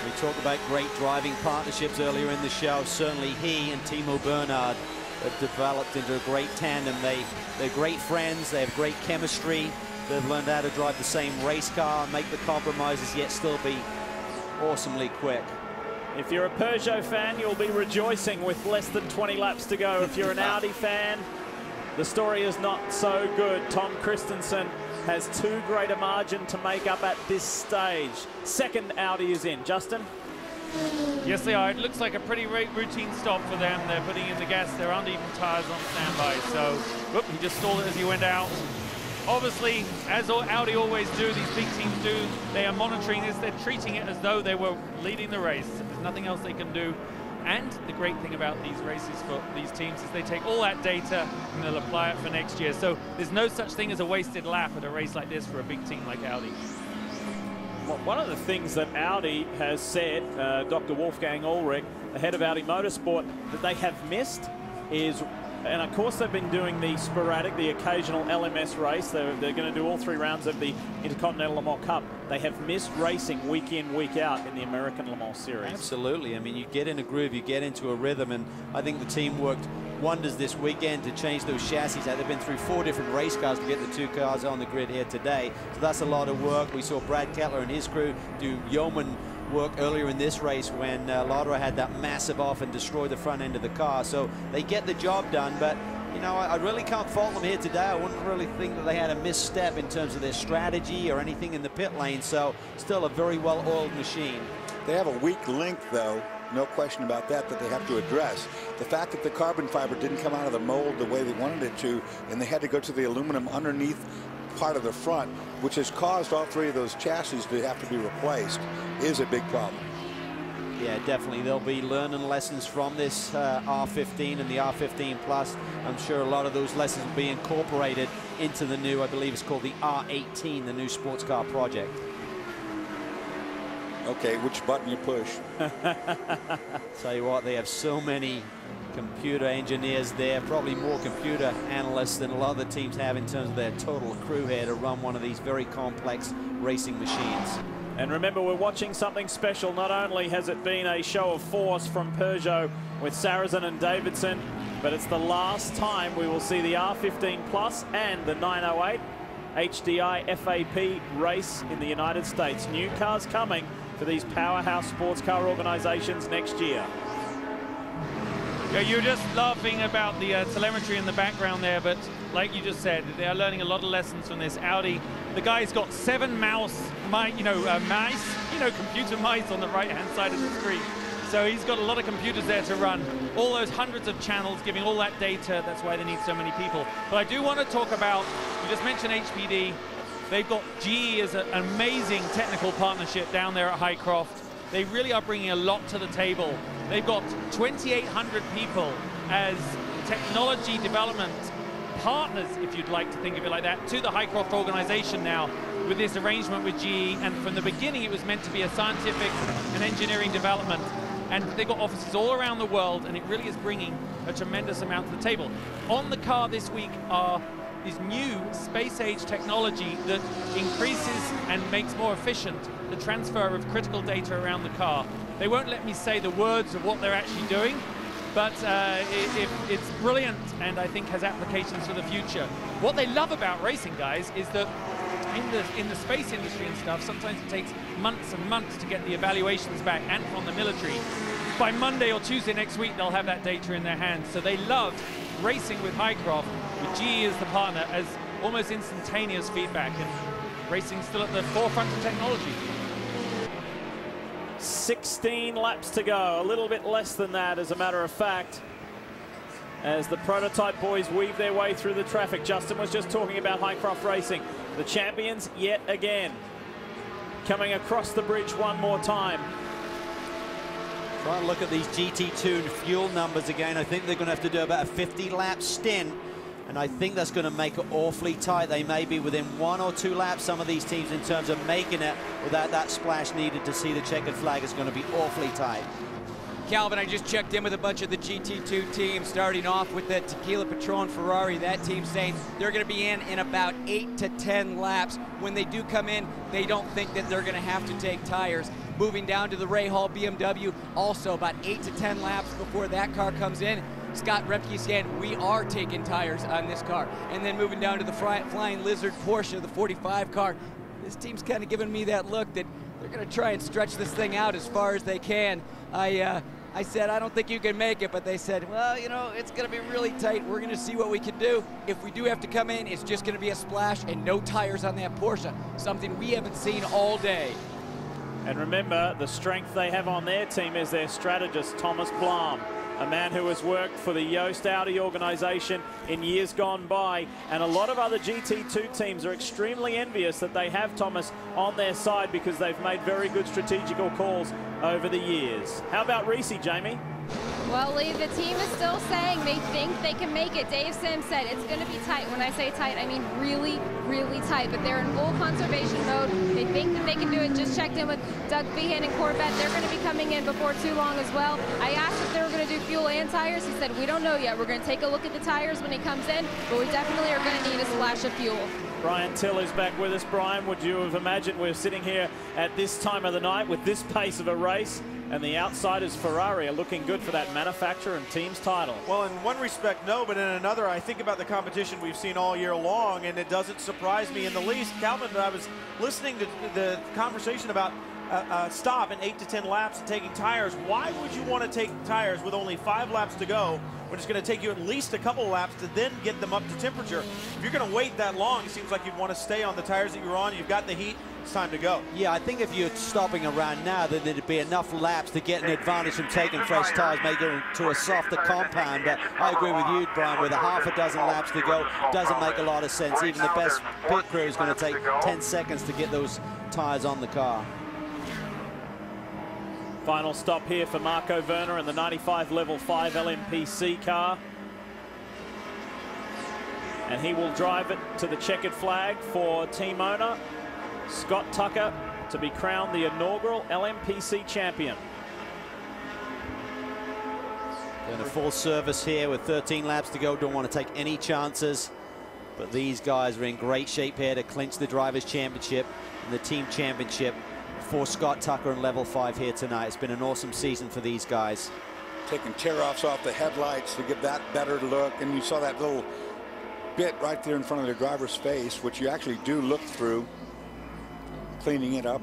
We talked about great driving partnerships earlier in the show. Certainly he and Timo Bernhard have developed into a great tandem. They're great friends. They have great chemistry. They've learned how to drive the same race car, make the compromises, yet still be awesomely quick. If you're a Peugeot fan, you'll be rejoicing with less than 20 laps to go. If you're an Audi fan, the story is not so good. Tom Christensen has too great a margin to make up at this stage. Second Audi is in. Justin? Yes, they are. It looks like a pretty routine stop for them. They're putting in the gas. There aren't even tires on standby. So, whoop, he just stalled it as he went out. Obviously, as Audi always do, these big teams do, they are monitoring this. They're treating it as though they were leading the race. There's nothing else they can do. And the great thing about these races for these teams is they take all that data and they'll apply it for next year. So there's no such thing as a wasted lap at a race like this for a big team like Audi. One of the things that Audi has said, Dr. Wolfgang Ulrich, the head of Audi Motorsport, that they have missed is, and of course they've been doing the sporadic, the occasional LMS race. They're going to do all 3 rounds of the Intercontinental Le Mans Cup. They have missed racing week in, week out in the American Le Mans Series. Absolutely. I mean, you get in a groove, you get into a rhythm, and I think the team worked wonders this weekend to change those chassis out. They've been through 4 different race cars to get the 2 cars on the grid here today. So that's a lot of work. We saw Brad Kettler and his crew do yeoman work earlier in this race when Lauderer had that massive off and destroyed the front end of the car. So they get the job done, but you know, I really can't fault them here today. I wouldn't really think that they had a misstep in terms of their strategy or anything in the pit lane. So still a very well-oiled machine. They have a weak link, though. No question about that, that they have to address. The fact that the carbon fiber didn't come out of the mold the way they wanted it to, and they had to go to the aluminum underneath part of the front, which has caused all 3 of those chassis to have to be replaced, is a big problem. Yeah, definitely. They'll be learning lessons from this R15 and the R15 Plus. I'm sure a lot of those lessons will be incorporated into the new, I believe it's called the R18, the new sports car project. Okay, which button you push? Tell you what, they have so many computer engineers there, probably more computer analysts than a lot of the teams have in terms of their total crew here to run one of these very complex racing machines. And remember, we're watching something special. Not only has it been a show of force from Peugeot with Sarrazin and Davidson, but it's the last time we will see the R15 Plus and the 908 HDI FAP race in the United States. New cars coming for these powerhouse sports car organizations next year. Yeah, you're just laughing about the telemetry in the background there, but like you just said, they are learning a lot of lessons from this. Audi, the guy's got 7 computer mice on the right-hand side of the screen. So he's got a lot of computers there to run. All those hundreds of channels giving all that data. That's why they need so many people. But I do want to talk about, you just mentioned HPD. They've got GE as an amazing technical partnership down there at Highcroft. They really are bringing a lot to the table. They've got 2,800 people as technology development partners, if you'd like to think of it like that, to the Highcroft organization now with this arrangement with GE. And from the beginning, it was meant to be a scientific and engineering development. And they've got offices all around the world, and it really is bringing a tremendous amount to the table. On the car this week are this new space-age technology that increases and makes more efficient the transfer of critical data around the car. They won't let me say the words of what they're actually doing, but it's brilliant and I think has applications for the future. What they love about racing, guys, is that in the space industry and stuff, sometimes it takes months and months to get the evaluations back, and from the military. By Monday or Tuesday next week, they'll have that data in their hands. So they love racing with Highcroft with GE as the partner, as almost instantaneous feedback, and racing still at the forefront of technology. 16 laps to go, a little bit less than that, as a matter of fact, as the prototype boys weave their way through the traffic. Justin was just talking about Highcroft Racing, the champions yet again, coming across the bridge one more time. Try and look at these GT2 fuel numbers again. I think they're going to have to do about a 50-lap stint, and I think that's going to make it awfully tight. They may be within 1 or 2 laps, some of these teams, in terms of making it without that splash needed to see the checkered flag. Is going to be awfully tight. Calvin, I just checked in with a bunch of the GT2 teams, starting off with the Tequila Patron Ferrari. That team saying they're going to be in about 8 to 10 laps. When they do come in, they don't think that they're going to have to take tires. Moving down to the Ray Hall BMW, also about 8 to 10 laps before that car comes in. Scott Remke saying we are taking tires on this car. And then moving down to the Flying Lizard Porsche, the 45 car. This team's kind of giving me that look that they're going to try and stretch this thing out as far as they can. I said, I don't think you can make it, but they said, well, you know, it's going to be really tight. We're going to see what we can do. If we do have to come in, it's just going to be a splash and no tires on that Porsche, something we haven't seen all day. And remember, the strength they have on their team is their strategist, Thomas Blom, a man who has worked for the Yost Audi organization in years gone by. And a lot of other GT2 teams are extremely envious that they have Thomas on their side, because they've made very good strategical calls over the years. How about Reese, Jamie? Well, Lee, the team is still saying they think they can make it. Dave Sims said it's going to be tight. When I say tight, I mean really, really tight. But they're in full conservation mode. They think that they can do it. Just checked in with Doug Behan and Corvette. They're going to be coming in before too long as well. I asked if they were going to do fuel and tires. He said, we don't know yet. We're going to take a look at the tires when he comes in, but we definitely are going to need a splash of fuel. Brian Till is back with us. Brian, would you have imagined we're sitting here at this time of the night with this pace of a race, and the outsiders Ferrari are looking good for that manufacturer and team's title? Well, in one respect, no, but in another, I think about the competition we've seen all year long, and it doesn't surprise me in the least. Calvin, I was listening to the conversation about stop in 8 to 10 laps and taking tires. Why would you want to take tires with only 5 laps to go when it's going to take you at least a couple of laps to then get them up to temperature? If you're going to wait that long, it seems like you'd want to stay on the tires that you're on. You've got the heat. It's time to go. Yeah, I think if you're stopping around now, then there'd be enough laps to get an advantage from taking fresh tires, make it to a softer compound. But I agree with you, Brian, with a half a dozen laps to go, doesn't make a lot of sense. Even the best pit crew is going to take 10 seconds to get those tires on the car. Final stop here for Marco Werner in the 95 Level 5 LMPC car. And he will drive it to the checkered flag for team owner Scott Tucker to be crowned the inaugural LMPC champion. Doing a full service here with 13 laps to go. Don't want to take any chances. But these guys are in great shape here to clinch the Drivers' Championship and the Team Championship for Scott Tucker and Level 5 here tonight. It's been an awesome season for these guys. Taking tear-offs off the headlights to give that better look. And you saw that little bit right there in front of the driver's face, which you actually do look through, cleaning it up.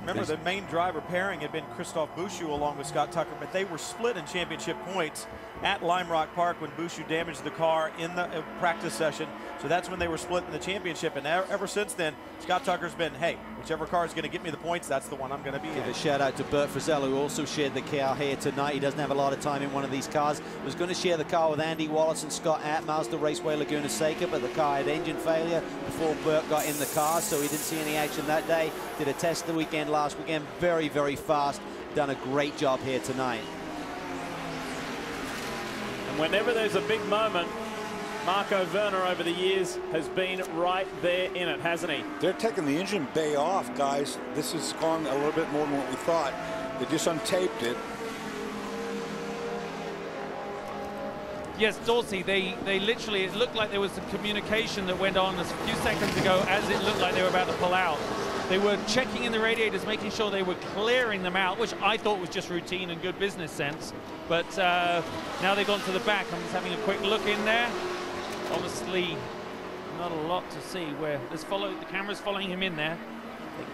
Remember, the main driver pairing had been Christophe Bouchou along with Scott Tucker, but they were split in championship points at Lime Rock Park when Bouchou damaged the car in the practice session. So that's when they were split in the championship. And ever since then, Scott Tucker's been, hey, whichever car is going to get me the points, that's the one I'm going to be in. Give a shout out to Bert Frizell, who also shared the car here tonight. He doesn't have a lot of time in one of these cars. He was going to share the car with Andy Wallace and Scott at Mazda Raceway Laguna Seca, but the car had engine failure before Bert got in the car, so he didn't see any action that day. Did a test the weekend last weekend, very, very fast. Done a great job here tonight. And whenever there's a big moment, Marco Werner over the years has been right there in it, hasn't he? They're taking the engine bay off, guys. This has gone a little bit more than what we thought. They just untaped it. Yes, Dorsey, they literally, it looked like there was some communication that went on a few seconds ago as it looked like they were about to pull out. They were checking in the radiators, making sure they were clearing them out, which I thought was just routine and good business sense. But now they've gone to the back. I'm just having a quick look in there. Obviously, not a lot to see where the camera's following him in there.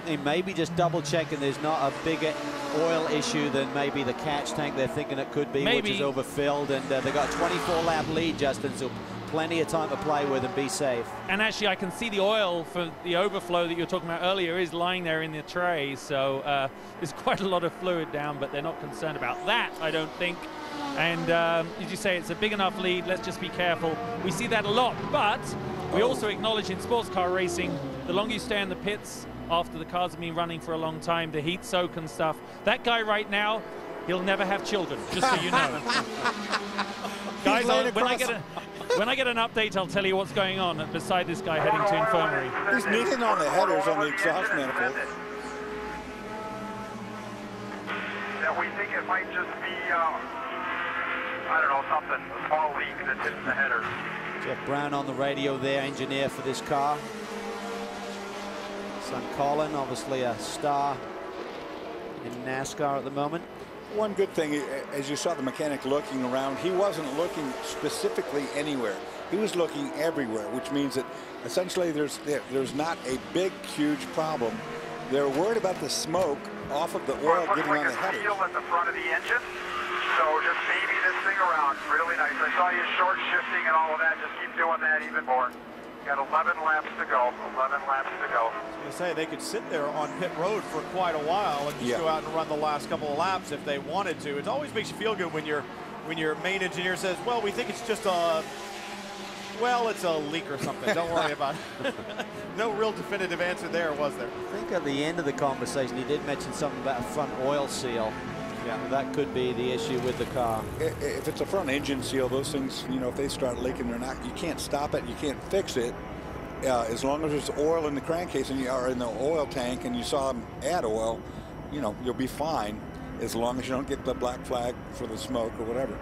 They may be just double checking there's not a bigger oil issue than maybe the catch tank they're thinking it could be, which is overfilled, and they got a 24 lap lead, Justin, so plenty of time to play with and be safe. And actually, I can see the oil for the overflow that you were talking about earlier is lying there in the tray. So there's quite a lot of fluid down, but they're not concerned about that, I don't think. And as you say, it's a big enough lead. Let's just be careful. We see that a lot, but we also acknowledge in sports car racing, the longer you stay in the pits after the cars have been running for a long time, the heat soak and stuff. That guy right now, he'll never have children, just so you know. Guys, when I get an update, I'll tell you what's going on beside this guy heading to infirmary. He's kneading on the headers on the exhaust manifold. Yeah, we think it might just be, I don't know, something, a small leak that's hitting the headers. Jeff Brown on the radio there, engineer for this car. Son Colin, obviously a star in NASCAR at the moment. One good thing, as you saw the mechanic looking around, he wasn't looking specifically anywhere. He was looking everywhere, which means that essentially there's not a big, huge problem. They're worried about the smoke off of the oil getting on the headers. Seal at the front of the engine, so just baby this thing around. Really nice. I saw you short shifting and all of that. Just keep doing that even more. Got 11 laps to go. 11 laps to go. I was going to say, they could sit there on pit road for quite a while and just go out and run the last couple of laps if they wanted to. It always makes you feel good when your main engineer says, well, we think it's just a, well, it's a leak or something. Don't worry about it. No real definitive answer there, was there? I think at the end of the conversation, he did mention something about a front oil seal. Yeah, that could be the issue with the car. If it's a front engine seal, those things, you know, if they start leaking, you can't stop it, you can't fix it. As long as there's oil in the crankcase and you are in the oil tank and you saw them add oil, you know, you'll be fine as long as you don't get the black flag for the smoke or whatever.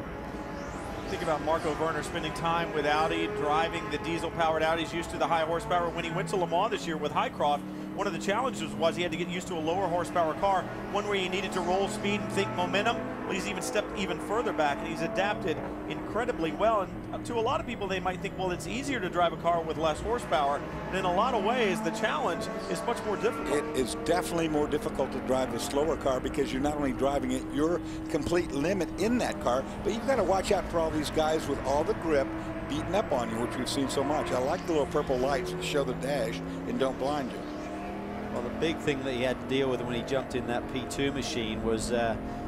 Think about Marco Werner spending time with Audi, driving the diesel-powered Audis, used to the high horsepower. When he went to Le Mans this year with Highcroft, one of the challenges was he had to get used to a lower horsepower car, one where you needed to roll speed and think momentum. Well, he's even stepped even further back, and he's adapted incredibly well. And to a lot of people, they might think, well, it's easier to drive a car with less horsepower. And in a lot of ways, the challenge is much more difficult. It is definitely more difficult to drive a slower car because you're not only driving at your complete limit in that car, but you've got to watch out for all these guys with all the grip beating up on you, which we've seen so much. I like the little purple lights that show the dash and don't blind you. Well, the big thing that he had to deal with when he jumped in that P2 machine was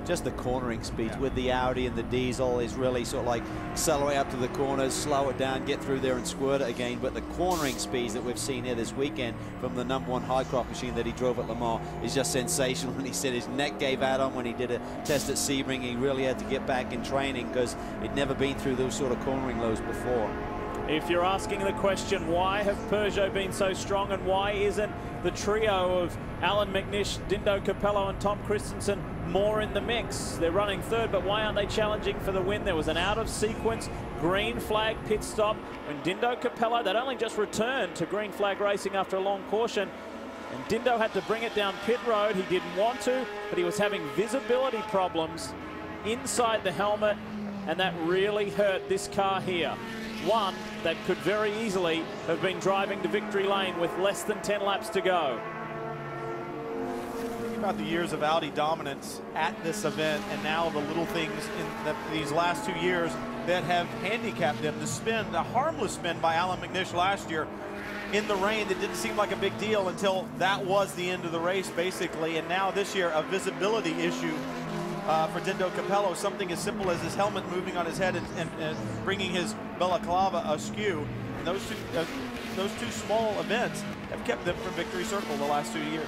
just the cornering speeds. With the Audi and the diesel is really sort of like accelerate up to the corners, slow it down, get through there and squirt it again. But the cornering speeds that we've seen here this weekend from the #1 Highcroft machine that he drove at Le Mans is just sensational. And he said his neck gave out on when he did a test at Sebring. He really had to get back in training because he'd never been through those sort of cornering lows before. If you're asking the question, why have Peugeot been so strong and why isn't the trio of Alan McNish, Dindo Capello and Tom Christensen more in the mix? They're running third, but why aren't they challenging for the win? There was an out-of-sequence green flag pit stop when Dindo Capello, they'd only just returned to green flag racing after a long caution, and Dindo had to bring it down pit road. He didn't want to, but he was having visibility problems inside the helmet, and that really hurt this car here. One that could very easily have been driving to victory lane with less than 10 laps to go. Think about the years of Audi dominance at this event and now the little things in these last 2 years that have handicapped them. The spin, the harmless spin by Alan McNish last year in the rain that didn't seem like a big deal until that was the end of the race, basically. And now this year, a visibility issue for Dindo Capello, something as simple as his helmet moving on his head and bringing his balaclava askew. And those two small events have kept them from victory circle the last 2 years.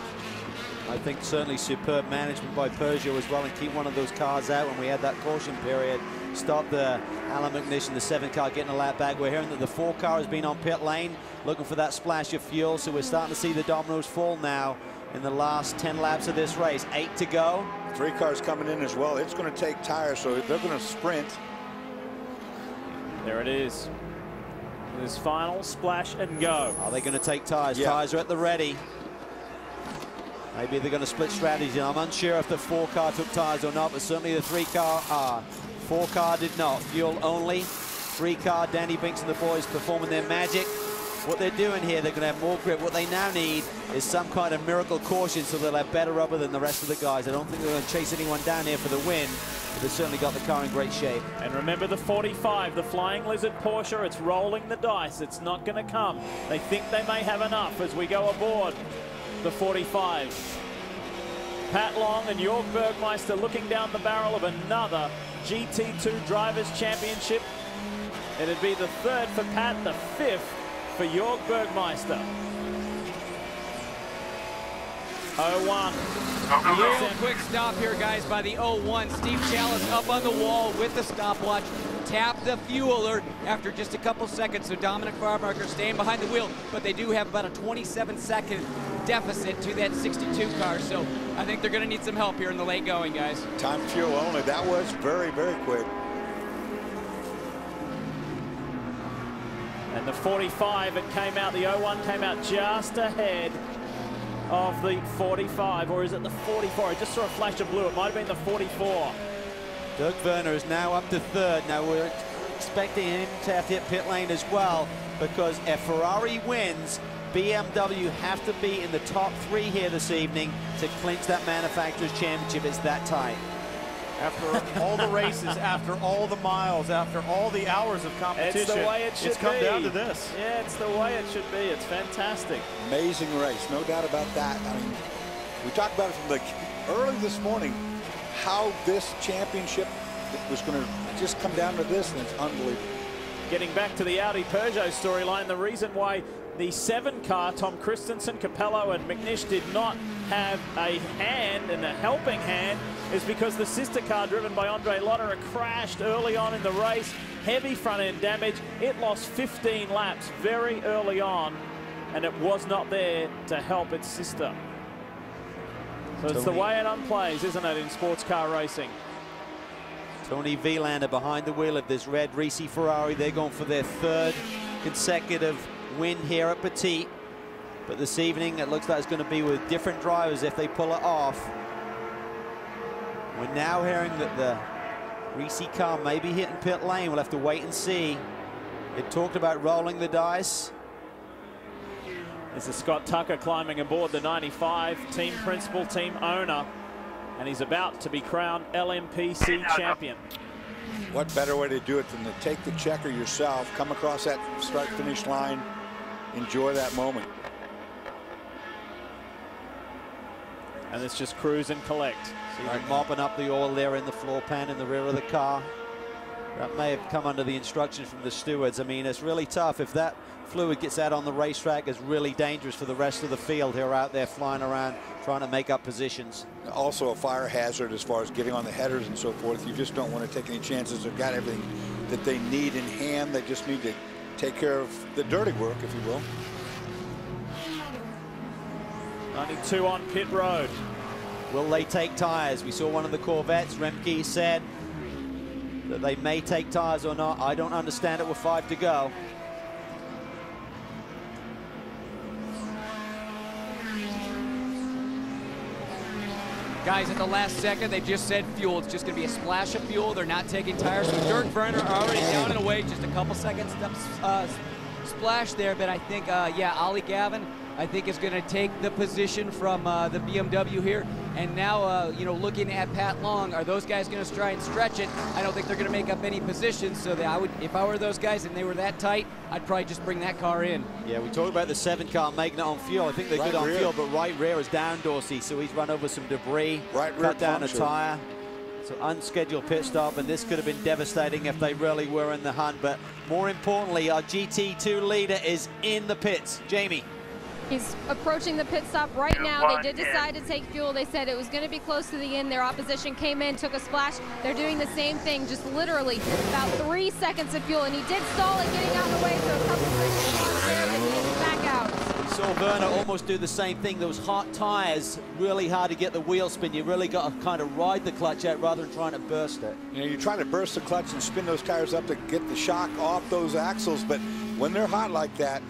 I think certainly superb management by Peugeot as well, and keep one of those cars out when we had that caution period. Stop the Alan McNish and the 7 car getting a lap back. We're hearing that the 4 car has been on pit lane looking for that splash of fuel, so we're starting to see the dominoes fall now in the last 10 laps of this race. 8 to go. 3 cars coming in as well. It's going to take tires, so they're going to sprint. There it is. This final splash and go. Are they going to take tires? Yeah. Tires are at the ready. Maybe they're going to split strategy. I'm unsure if the 4 car took tires or not, but certainly the 3 car are. 4 car did not. Fuel only. 3 car, Danny Binks and the boys performing their magic. what they're doing here, they're going to have more grip. What they now need is some kind of miracle caution so they'll have better rubber than the rest of the guys. I don't think they're going to chase anyone down here for the win, but they've certainly got the car in great shape. And remember the 45, the Flying Lizard Porsche, it's rolling the dice. It's not going to come. They think they may have enough as we go aboard the 45. Pat Long and Jörg Bergmeister looking down the barrel of another GT2 Drivers' Championship. It'd be the 3rd for Pat, the 5th for Jörg Bergmeister. 01. Real quick stop here, guys, by the 01. Steve Chalice up on the wall with the stopwatch. Tap the fueler after just a couple seconds. So Dominic Farmarker staying behind the wheel, but they do have about a 27-second deficit to that 62 car. So I think they're going to need some help here in the late going, guys. Time fuel only. That was very, very quick. And the 45, it came out, the 01 came out just ahead of the 45, or is it the 44? I just saw a flash of blue. It might have been the 44. Doug Werner is now up to 3rd. Now we're expecting him to have to hit pit lane as well, because if Ferrari wins, BMW have to be in the top 3 here this evening to clinch that manufacturer's championship. It's that tight. After all the races, after all the miles, after all the hours of competition, it's the way it should it's come be. down to this. Yeah, it's the way it should be. It's fantastic. Amazing race, no doubt about that. I mean, we talked about it from early this morning, how this championship was going to just come down to this, and it's unbelievable. Getting back to the Audi Peugeot storyline, the reason why the 7 car, Tom Christensen, Capello and McNish did not have a hand and a helping hand is because the sister car driven by Andre Lotterer crashed early on in the race. Heavy front end damage. It lost 15 laps very early on, and it was not there to help its sister. So it's the way it unplays, isn't it, in sports car racing? Tony Vilander behind the wheel of this red Risi Ferrari. They're going for their 3rd consecutive win here at Petit. But this evening, it looks like it's going to be with different drivers if they pull it off. We're now hearing that the Risi car may be hitting pit lane. We'll have to wait and see. It talked about rolling the dice. This is Scott Tucker climbing aboard the 95, team principal, team owner, and he's about to be crowned LMPC champion. What better way to do it than to take the checker yourself, come across that start-finish line, enjoy that moment. And it's just cruise and collect. See them mopping up the oil there in the floor pan in the rear of the car. That may have come under the instructions from the stewards. I mean, it's really tough. If that fluid gets out on the racetrack, it's really dangerous for the rest of the field who are out there flying around trying to make up positions. Also a fire hazard as far as getting on the headers and so forth. You just don't want to take any chances. They've got everything that they need in hand. They just need to take care of the dirty work, if you will. 92 on pit road. Will they take tires? We saw one of the Corvettes. Remke said that they may take tires or not. I don't understand it with 5 to go. Guys, at the last second, they just said fuel. It's just going to be a splash of fuel. They're not taking tires. So Dirk Werner already down and away. Just a couple seconds splash there. But I think, yeah, Ollie Gavin, I think, is going to take the position from the BMW here. And now, you know, looking at Pat Long, are those guys going to try and stretch it? I don't think they're going to make up any positions. So that I would, if I were those guys and they were that tight, I'd probably just bring that car in. Yeah, we talked about the 7 car making it on fuel. I think they're good on fuel, but right rear is down Dorsey, so he's run over some debris, cut down a tire. So unscheduled pit stop, and this could have been devastating if they really were in the hunt. But more importantly, our GT2 leader is in the pits. Jamie. He's approaching the pit stop right now. They did decide to take fuel. They said it was going to be close to the end. Their opposition came in, took a splash. They're doing the same thing, just literally about 3 seconds of fuel. And he did stall it getting out of the way, so a couple of there, and he's back out. We saw Werner almost do the same thing. Those hot tires, really hard to get the wheel spin. You really got to kind of ride the clutch out rather than trying to burst it. You know, you try to burst the clutch and spin those tires up to get the shock off those axles, but when they're hot like that,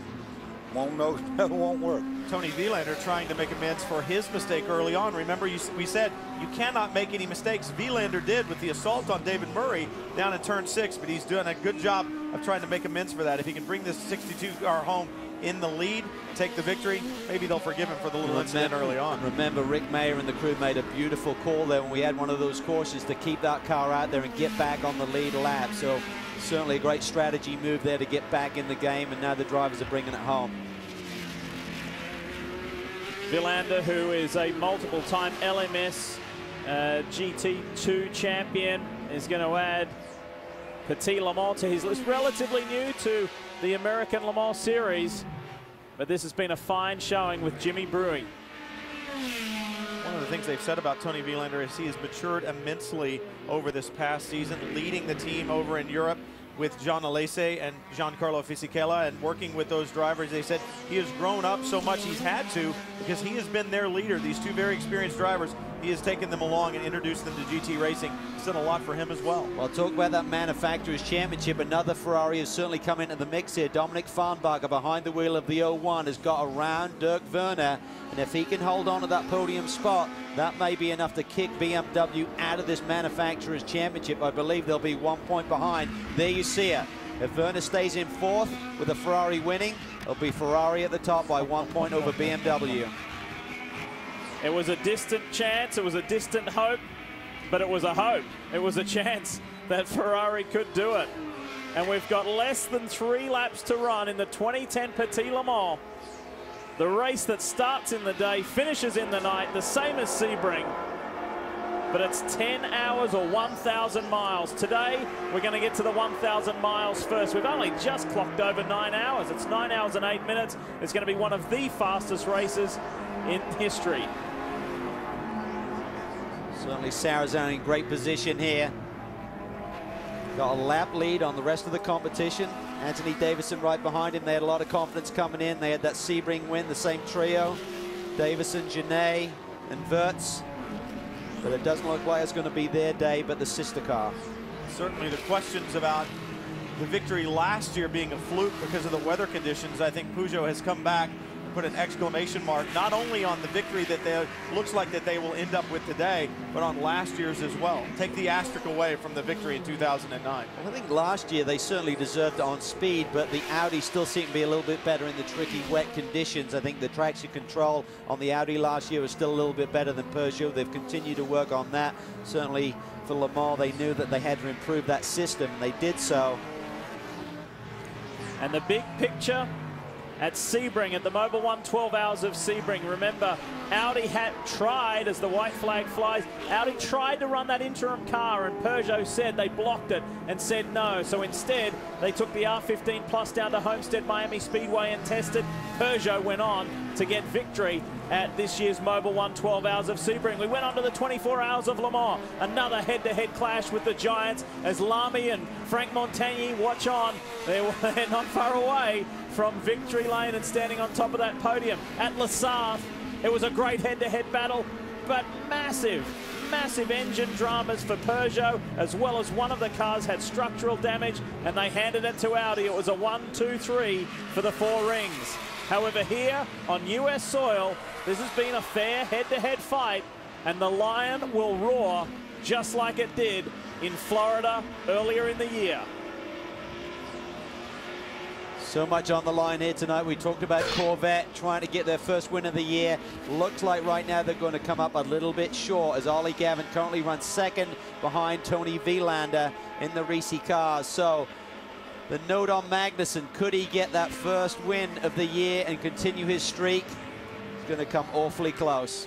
it won't work. Tony Vilander trying to make amends for his mistake early on. Remember, we said you cannot make any mistakes. Vilander did with the assault on David Murray down in turn 6, but he's doing a good job of trying to make amends for that. If he can bring this 62 car home, in the lead, take the victory, maybe they'll forgive him for the little incident early on. Remember, Rick Mayer and the crew made a beautiful call there when we had one of those cautions to keep that car out there and get back on the lead lap. So certainly a great strategy move there to get back in the game, and now the drivers are bringing it home. Vilander, who is a multiple-time LMS GT2 champion, is going to add Petit Le Mans to his list. Relatively new to the American Le Mans Series, but this has been a fine showing with Jimmy Brewing. One of the things they've said about Tony Vilander is he has matured immensely over this past season, leading the team over in Europe with John Alesi and Giancarlo Fisichella, and working with those drivers. They said he has grown up so much he's had to, because he has been their leader. These two very experienced drivers, he has taken them along and introduced them to GT racing. It's done a lot for him as well. Well, talk about that Manufacturers Championship. Another Ferrari has certainly come into the mix here. Dominic Farnbacher behind the wheel of the 01 has got around Dirk Werner, and if he can hold on to that podium spot, that may be enough to kick BMW out of this Manufacturers Championship. I believe they'll be 1 point behind. There you see it. If Werner stays in fourth with a Ferrari winning, it'll be Ferrari at the top by 1 point over BMW. It was a distant chance, it was a distant hope, but it was a hope. It was a chance that Ferrari could do it. And we've got less than 3 laps to run in the 2010 Petit Le Mans. The race that starts in the day, finishes in the night, the same as Sebring. But it's 10 hours or 1,000 miles. Today, we're going to get to the 1,000 miles first. We've only just clocked over 9 hours. It's 9 hours and 8 minutes. It's going to be one of the fastest races in history. Certainly Sarazone in great position here. Got a lap lead on the rest of the competition. Anthony Davison right behind him. They had a lot of confidence coming in. They had that Sebring win, the same trio. Davison, Genet, and Wirtz. But it doesn't look like it's going to be their day, but the sister car. Certainly the questions about the victory last year being a fluke because of the weather conditions, I think Peugeot has come back and put an exclamation mark, not only on the victory that they looks like that they will end up with today, but on last year's as well. Take the asterisk away from the victory in 2009. Well, I think last year they certainly deserved it on speed, but the Audi still seemed to be a little bit better in the tricky wet conditions. I think the traction control on the Audi last year was still a little bit better than Peugeot. They've continued to work on that. Certainly for Le Mans, they knew that they had to improve that system. They did so. And the big picture at Sebring, at the Mobil 1 12 Hours of Sebring. Remember, Audi had tried, as the white flag flies, Audi tried to run that interim car, and Peugeot said they blocked it and said no. So instead, they took the R15 Plus down to Homestead Miami Speedway and tested. Peugeot went on to get victory at this year's Mobil 1 12 Hours of Sebring. We went on to the 24 Hours of Le Mans. Another head-to-head clash with the Giants as Lamy and Frank Montagny watch on. They're not far away from victory lane and standing on top of that podium. At Le Sarthe, it was a great head-to-head battle, but massive engine dramas for Peugeot, as well as one of the cars had structural damage, and they handed it to Audi. It was a 1-2-3 for the 4 rings. However, here on US soil, this has been a fair head-to-head fight, and the lion will roar just like it did in Florida earlier in the year. So much on the line here tonight. We talked about Corvette trying to get their first win of the year. Looks like right now they're going to come up a little bit short, as Ollie Gavin currently runs second behind Tony Vilander in the Risi cars. So the note on Magnussen, could he get that first win of the year and continue his streak? It's going to come awfully close.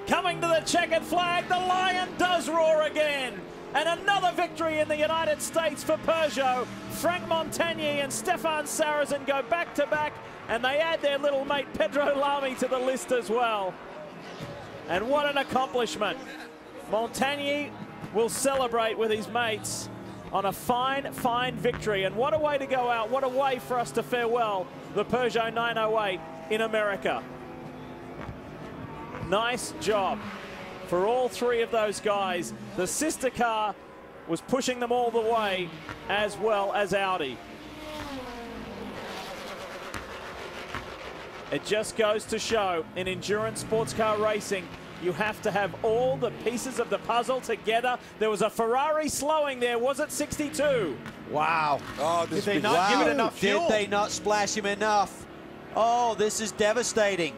Coming to the checkered flag, the lion does roar again. And another victory in the United States for Peugeot. Frank Montagny and Stefan Sarazone go back-to-back, and they add their little mate Pedro Lamy to the list as well. And what an accomplishment. Montagny will celebrate with his mates on a fine victory. And what a way to go out. What a way for us to farewell the Peugeot 908 in America. Nice job for all 3 of those guys. The sister car was pushing them all the way, as well as Audi. It just goes to show, in endurance sports car racing, you have to have all the pieces of the puzzle together. There was a Ferrari slowing there. Was it 62? Wow. Oh, did they not give it enough fuel? Did they not splash him enough? Oh, this is devastating.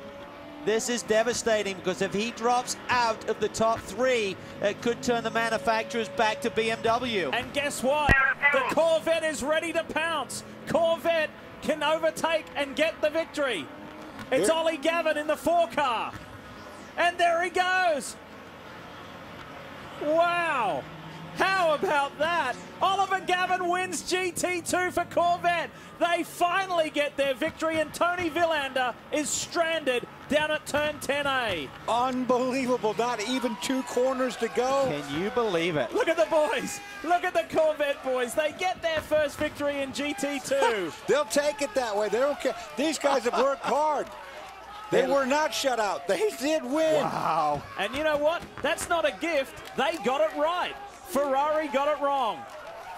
This is devastating because if he drops out of the top 3, it could turn the manufacturers back to BMW. And guess what? The Corvette is ready to pounce. Corvette can overtake and get the victory. It's Ollie Gavin in the 4 car. And there he goes. Wow. How about that? Oliver Gavin wins GT2 for Corvette. They finally get their victory, and Tony Villander is stranded down at turn 10A. Unbelievable. Not even 2 corners to go. Can you believe it? Look at the boys. Look at the Corvette boys. They get their first victory in GT2. They'll take it that way. They don't care. These guys have worked hard. They were not shut out. They did win. Wow. And you know what? That's not a gift. They got it right. Ferrari got it wrong.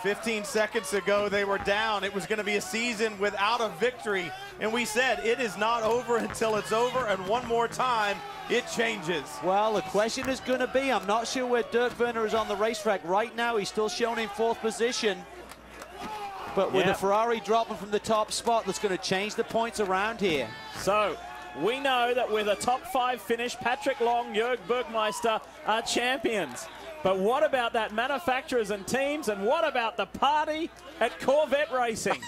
15 seconds ago, they were down. It was going to be a season without a victory. And we said it is not over until it's over. And one more time, it changes. Well, the question is going to be, I'm not sure where Dirk Werner is on the racetrack right now. He's still shown in 4th position. But with the Ferrari dropping from the top spot, that's going to change the points around here. So we know that with a top 5 finish, Patrick Long, Jörg Bergmeister are champions. But what about that manufacturers and teams, and what about the party at Corvette Racing?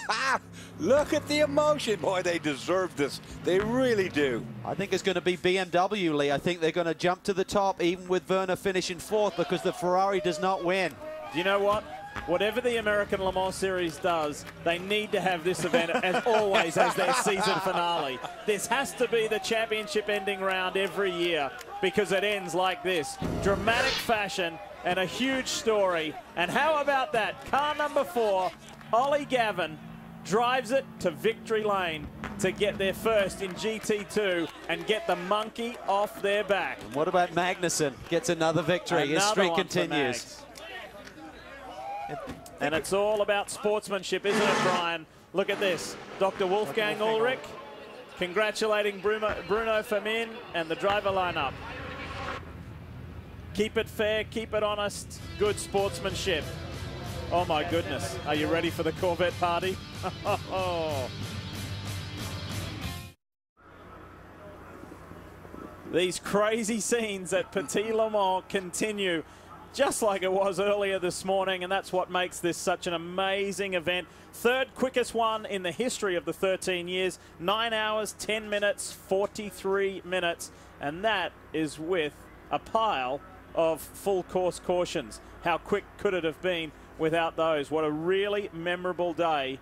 Look at the emotion. Boy, they deserve this. They really do. I think it's going to be BMW, Lee. I think they're going to jump to the top, even with Werner finishing 4th, because the Ferrari does not win. Do you know what? Whatever the American Le Mans Series does, they need to have this event, as always, as their season finale. This has to be the championship ending round every year, because it ends like this. Dramatic fashion and a huge story. And how about that? Car number 4, Ollie Gavin, drives it to victory lane to get their first in GT2 and get the monkey off their back. And what about Magnussen? Gets another victory. His streak continues. And it's all about sportsmanship, isn't it, Brian? Look at this. Dr. Wolfgang Ulrich congratulating Bruno Firmin and the driver lineup. Keep it fair, keep it honest, good sportsmanship. Oh my goodness. Are you ready for the Corvette party? These crazy scenes at Petit Le Mans continue, just like it was earlier this morning, and that's what makes this such an amazing event. 3rd quickest one in the history of the 13 years, 9 hours, 10 minutes, 43 minutes, and that is with a pile of full course cautions. How quick could it have been without those? What a really memorable day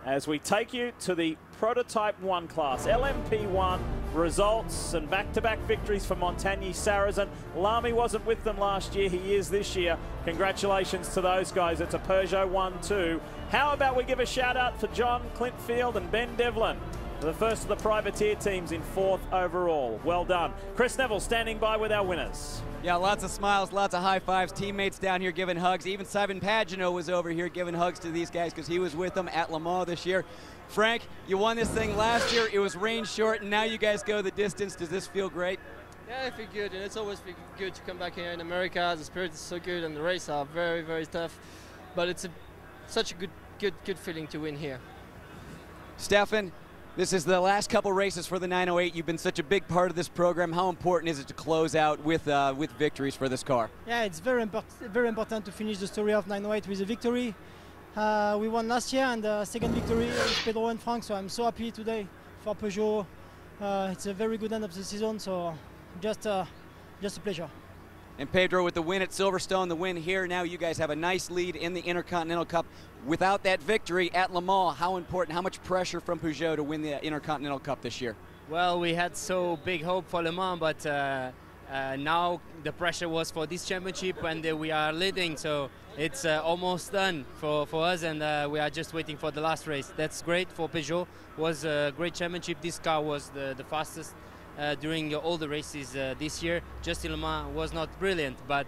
as we take you to the Prototype 1 class. LMP1 results and back-to-back victories for Montagny Sarrazin. Lamy wasn't with them last year. He is this year. Congratulations to those guys. It's a Peugeot 1-2. How about we give a shout-out for John Clintfield and Ben Devlin, the first of the privateer teams in 4th overall. Well done. Chris Neville standing by with our winners. Yeah, lots of smiles, lots of high fives. Teammates down here giving hugs. Even Simon Pagenaud was over here giving hugs to these guys because he was with them at Le Mans this year. Frank, you won this thing last year. It was rain short, and now you guys go the distance. Does this feel great? Yeah, I feel good, and it's always good to come back here in America. The spirit is so good, and the races are very, very tough. But it's such a good feeling to win here. Stefan, this is the last couple races for the 908. You've been such a big part of this program. How important is it to close out with victories for this car? Yeah, it's very important to finish the story of 908 with a victory. We won last year, and the second victory with Pedro and Frank, so I'm so happy today for Peugeot. It's a very good end of the season, so just a pleasure. And Pedro with the win at Silverstone, the win here. Now you guys have a nice lead in the Intercontinental Cup. Without that victory at Le Mans, how important, how much pressure from Peugeot to win the Intercontinental Cup this year? Well, we had so big hope for Le Mans, but now the pressure was for this championship, and we are leading, so it's almost done for us, and we are just waiting for the last race. That's great for Peugeot. It was a great championship. This car was the fastest during all the races this year. Just in Le Mans was not brilliant, but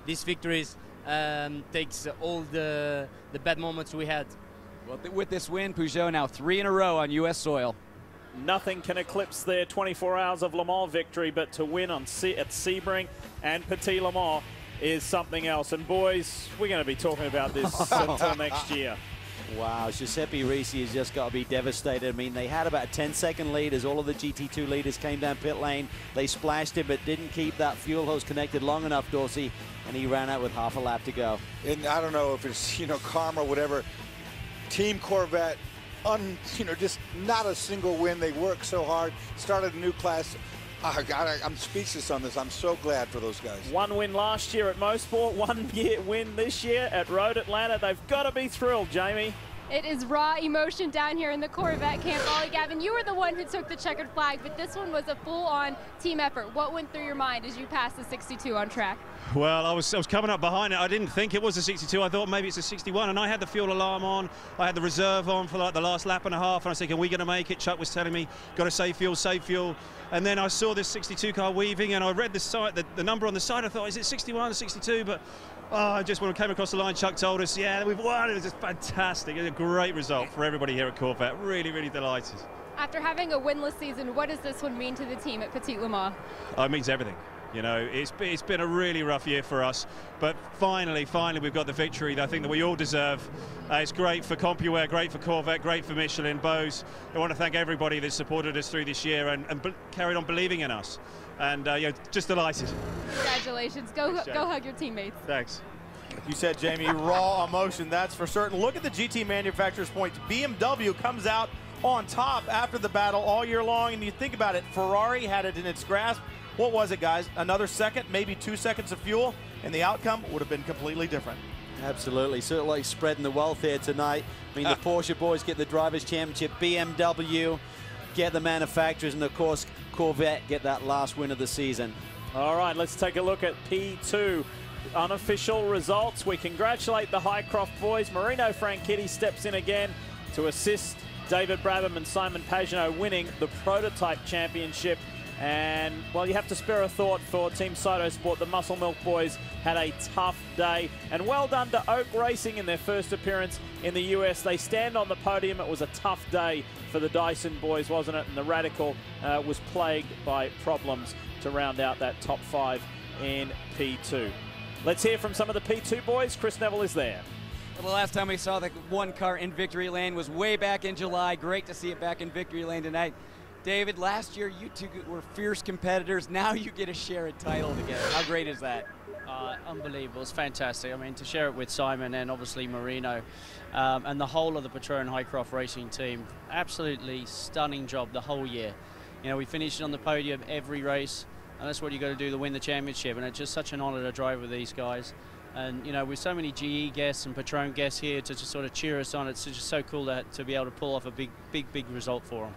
these victories takes all the bad moments we had. Well, with this win, Peugeot now 3 in a row on U.S. soil. Nothing can eclipse their 24 hours of Le Mans victory, but to win at Sebring and Petit Le Mans is something else. And boys, we're going to be talking about this until next year. Wow, Giuseppe Risi has just got to be devastated. I mean, they had about a 10-second lead as all of the GT2 leaders came down pit lane. They splashed him, but didn't keep that fuel hose connected long enough, Dorsey, and he ran out with half a lap to go. And I don't know if it's, karma or whatever. Team Corvette, just not a single win. They worked so hard, started a new class. Oh, God, I'm speechless on this. I'm so glad for those guys. One win last year at Mosport, win this year at Road Atlanta. They've got to be thrilled, Jamie. It is raw emotion down here in the Corvette camp. Ollie, Gavin, you were the one who took the checkered flag, but this one was a full-on team effort. What went through your mind as you passed the 62 on track? Well, I was coming up behind it. I didn't think it was a 62. I thought maybe it's a 61, and I had the fuel alarm on. I had the reserve on for like the last lap and a half, and I was thinking, are we going to make it? Chuck was telling me, got to save fuel, save fuel. And then I saw this 62 car weaving, and I read the side, the number on the side. I thought, is it 61 or 62? But just when we came across the line, Chuck told us, yeah, we've won. It was just fantastic. It was a great result for everybody here at Corvette. Really, really delighted. After having a winless season, what does this one mean to the team at Petit Le Mans? Oh, it means everything. It's been a really rough year for us, but finally we've got the victory that I think that we all deserve. It's great for CompuWare, great for Corvette, great for Michelin, Bose. I want to thank everybody that supported us through this year and carried on believing in us. And just delighted. Congratulations. Go hug your teammates. Thanks. You said, Jamie, raw emotion, that's for certain. Look at the GT manufacturers' points. BMW comes out on top after the battle all year long, and you think about it, Ferrari had it in its grasp. What was it, guys? Another second, maybe 2 seconds of fuel, and the outcome would have been completely different. Absolutely. Certainly spreading the wealth here tonight. I mean, the Porsche boys get the Drivers' Championship, BMW get the manufacturers, and, of course, Corvette get that last win of the season. All right, let's take a look at P2. Unofficial results. We congratulate the Highcroft boys. Marino Franchitti steps in again to assist David Brabham and Simon Pagenaud winning the Prototype Championship. And, well, you have to spare a thought for Team Saito Sport. The Muscle Milk boys had a tough day. And well done to Oak Racing in their first appearance in the US. They stand on the podium. It was a tough day for the Dyson boys, wasn't it? And the Radical was plagued by problems to round out that top 5 in P2. Let's hear from some of the P2 boys. Chris Neville is there. Well, the last time we saw the one car in victory lane was way back in July. Great to see it back in victory lane tonight. David, last year you two were fierce competitors. Now you get to share a title together. How great is that? Unbelievable. It's fantastic. I mean, to share it with Simon and obviously Marino and the whole of the Patron Highcroft Racing team. Absolutely stunning job the whole year. We finished on the podium every race, and that's what you got to do to win the championship. And it's just such an honor to drive with these guys. And, with so many GE guests and Patron guests here to just sort of cheer us on, it's just so cool to be able to pull off a big result for them.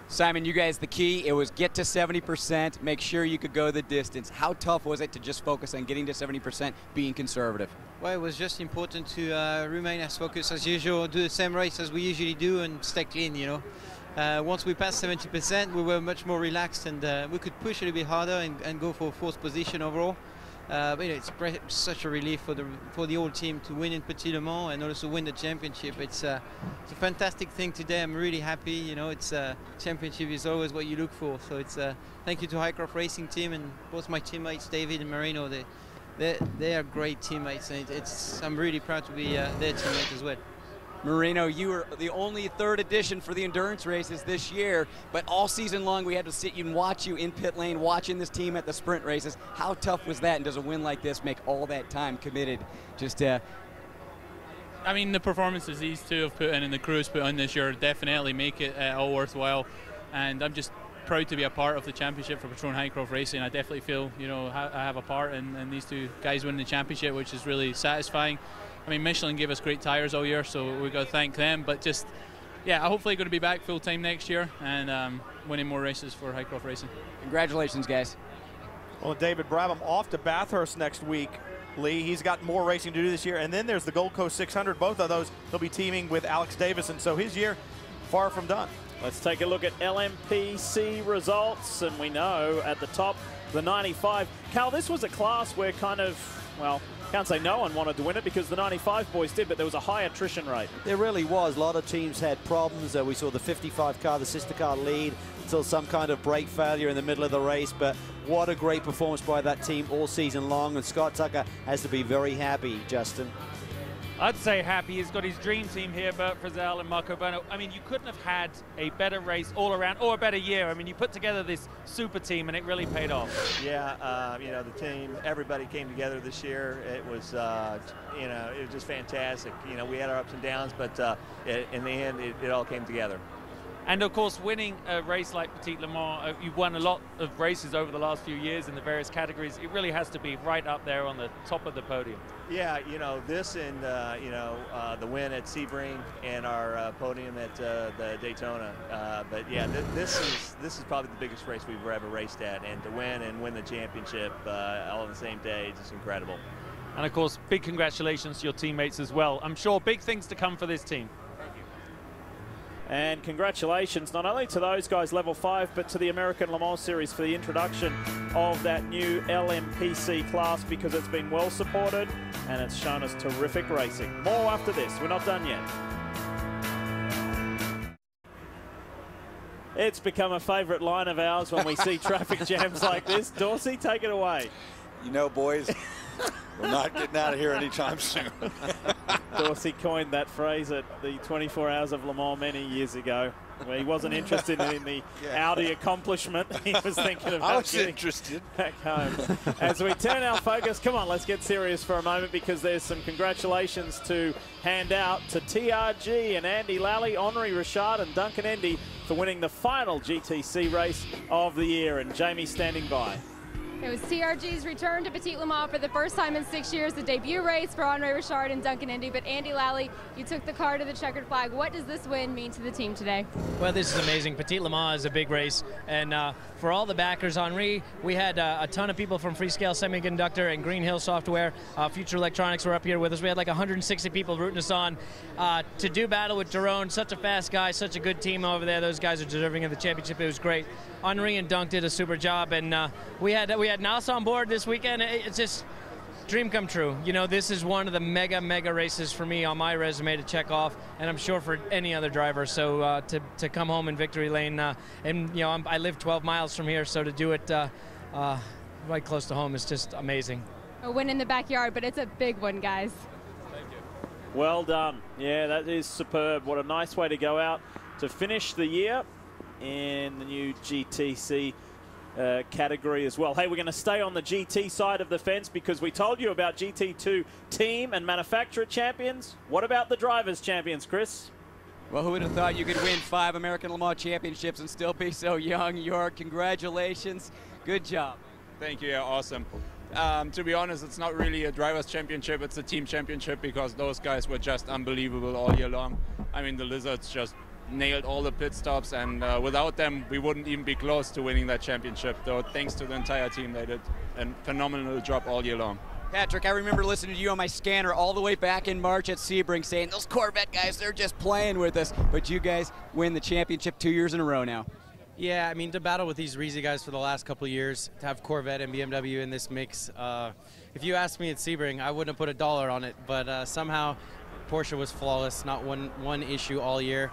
Simon, you guys, the key, it was get to 70%, make sure you could go the distance. How tough was it to just focus on getting to 70%, being conservative? Well, it was just important to remain as focused as usual, do the same race as we usually do, and stay clean, Once we passed 70%, we were much more relaxed, and we could push a little bit harder and go for fourth position overall. But it's such a relief for the whole team to win in Petit Le Mans and also win the championship. It's a fantastic thing today. I'm really happy. It's championship is always what you look for. So it's thank you to Highcroft Racing team and both my teammates, David and Marino. They are great teammates, and I'm really proud to be their teammate as well. Marino, you were the only third edition for the endurance races this year, but all season long we had to sit and watch you in pit lane, watching this team at the sprint races. How tough was that, and does a win like this make all that time committed? I mean, the performances these two have put in and the crew has put in this year definitely make it all worthwhile, and I'm just proud to be a part of the championship for Patron Highcroft Racing. I definitely feel, I have a part in these two guys winning the championship, which is really satisfying. I mean, Michelin gave us great tyres all year, so we've got to thank them. But hopefully going to be back full time next year and winning more races for Highcroft Racing. Congratulations, guys. Well, David Brabham off to Bathurst next week. Lee, he's got more racing to do this year. And then there's the Gold Coast 600. Both of those, he'll be teaming with Alex Davison. So his year, far from done. Let's take a look at LMPC results. And we know at the top, the 95. Cal, this was a class where can't say no one wanted to win it because the 95 boys did, but there was a high attrition rate. There really was. A lot of teams had problems. We saw the 55 car, the sister car lead until some kind of brake failure in the middle of the race. But what a great performance by that team all season long. And Scott Tucker has to be very happy, Justin. I'd say happy. He's got his dream team here, Bert Frizzell and Marco Bono. I mean, you couldn't have had a better race all around, or a better year. I mean, you put together this super team, and it really paid off. Yeah, you know, the team, everybody came together this year. It was, you know, it was just fantastic. You know, we had our ups and downs, but in the end, it all came together. And of course, winning a race like Petit Le Mans, you've won a lot of races over the last few years in the various categories. It really has to be right up there on the top of the podium. Yeah, you know, this and, you know, the win at Sebring and our podium at the Daytona. But yeah, this is probably the biggest race we've ever raced at. And to win the championship all on the same day, just incredible. And of course, big congratulations to your teammates as well. I'm sure big things to come for this team. And congratulations not only to those guys level 5, but to the American Le Mans Series for the introduction of that new LMPC class, because it's been well supported and it's shown us terrific racing. More after this. We're not done yet. It's become a favourite line of ours when we see traffic jams like this. Dorsey, take it away. You know, boys, we're not getting out of here anytime soon. Dorsey coined that phrase at the 24 Hours of Le Mans many years ago, where he wasn't interested in the Audi accomplishment. He was thinking about getting back home. As we turn our focus, come on, let's get serious for a moment, because there's some congratulations to hand out to TRG and Andy Lally, Henri Richard and Duncan Endy for winning the final GTC race of the year. And Jamie standing by. It was TRG's return to Petit Le Mans for the first time in 6 years, the debut race for Henri Richard and Duncan Endy. But Andy Lally, you took the car to the checkered flag. What does this win mean to the team today? Well, this is amazing. Petit Le Mans is a big race, and for all the backers, Henri, we had a ton of people from Freescale Semiconductor and Green Hill Software. Future Electronics were up here with us. We had like 160 people rooting us on to do battle with Jerome. Such a fast guy, such a good team over there. Those guys are deserving of the championship. It was great. Henri and Dunk did a super job, and we had Nas on board this weekend. It's just dream come true. You know, this is one of the mega races for me on my resume to check off, and I'm sure for any other driver. So to come home in victory lane, and you know, I live 12 miles from here, so to do it right close to home is just amazing. A win in the backyard, but it's a big one, guys. Thank you. Well done. Yeah, that is superb. What a nice way to go out to finish the year in the new GTC category as well. Hey, we're going to stay on the GT side of the fence, because we told you about GT2 team and manufacturer champions. What about the drivers champions, Chris? Well, who would have thought you could win 5 American Le Mans championships and still be so young? York, congratulations. Good job. Thank you. Yeah, awesome. To be honest, it's not really a driver's championship, it's a team championship, because those guys were just unbelievable all year long. I mean, the Lizards just nailed all the pit stops, and without them we wouldn't even be close to winning that championship. So thanks to the entire team, they did a phenomenal job all year long. Patrick, I remember listening to you on my scanner all the way back in March at Sebring saying, those Corvette guys, they're just playing with us. But you guys win the championship 2 years in a row now. Yeah, I mean, to battle with these Reezy guys for the last couple of years, to have Corvette and BMW in this mix, if you asked me at Sebring, I wouldn't have put $1 on it, but somehow Porsche was flawless, not one issue all year.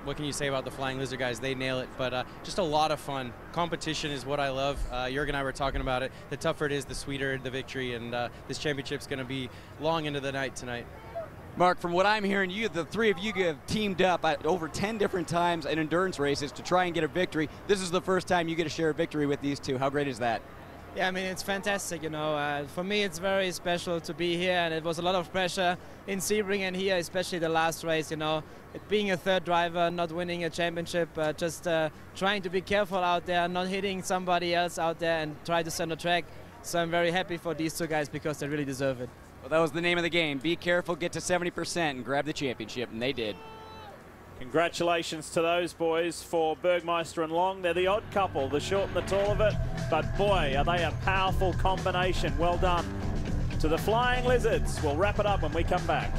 What can you say about the Flying Lizard guys? They nail it, but just a lot of fun. Competition is what I love. Jürgen and I were talking about it. The tougher it is, the sweeter the victory, and this championship's going to be long into the night tonight. Mark, from what I'm hearing, the three of you have teamed up at over 10 different times in endurance races to try and get a victory. This is the first time you get to share a victory with these two. How great is that? Yeah, I mean, it's fantastic, you know. For me, it's very special to be here, and it was a lot of pressure in Sebring and here, especially the last race, you know. Being a third driver, not winning a championship, just trying to be careful out there, not hitting somebody else out there and try to send a track. So I'm very happy for these two guys because they really deserve it. Well, that was the name of the game. Be careful, get to 70% and grab the championship, and they did. Congratulations to those boys for Bergmeister and Long. They're the odd couple, the short and the tall of it, but boy, are they a powerful combination. Well done to the Flying Lizards. We'll wrap it up when we come back.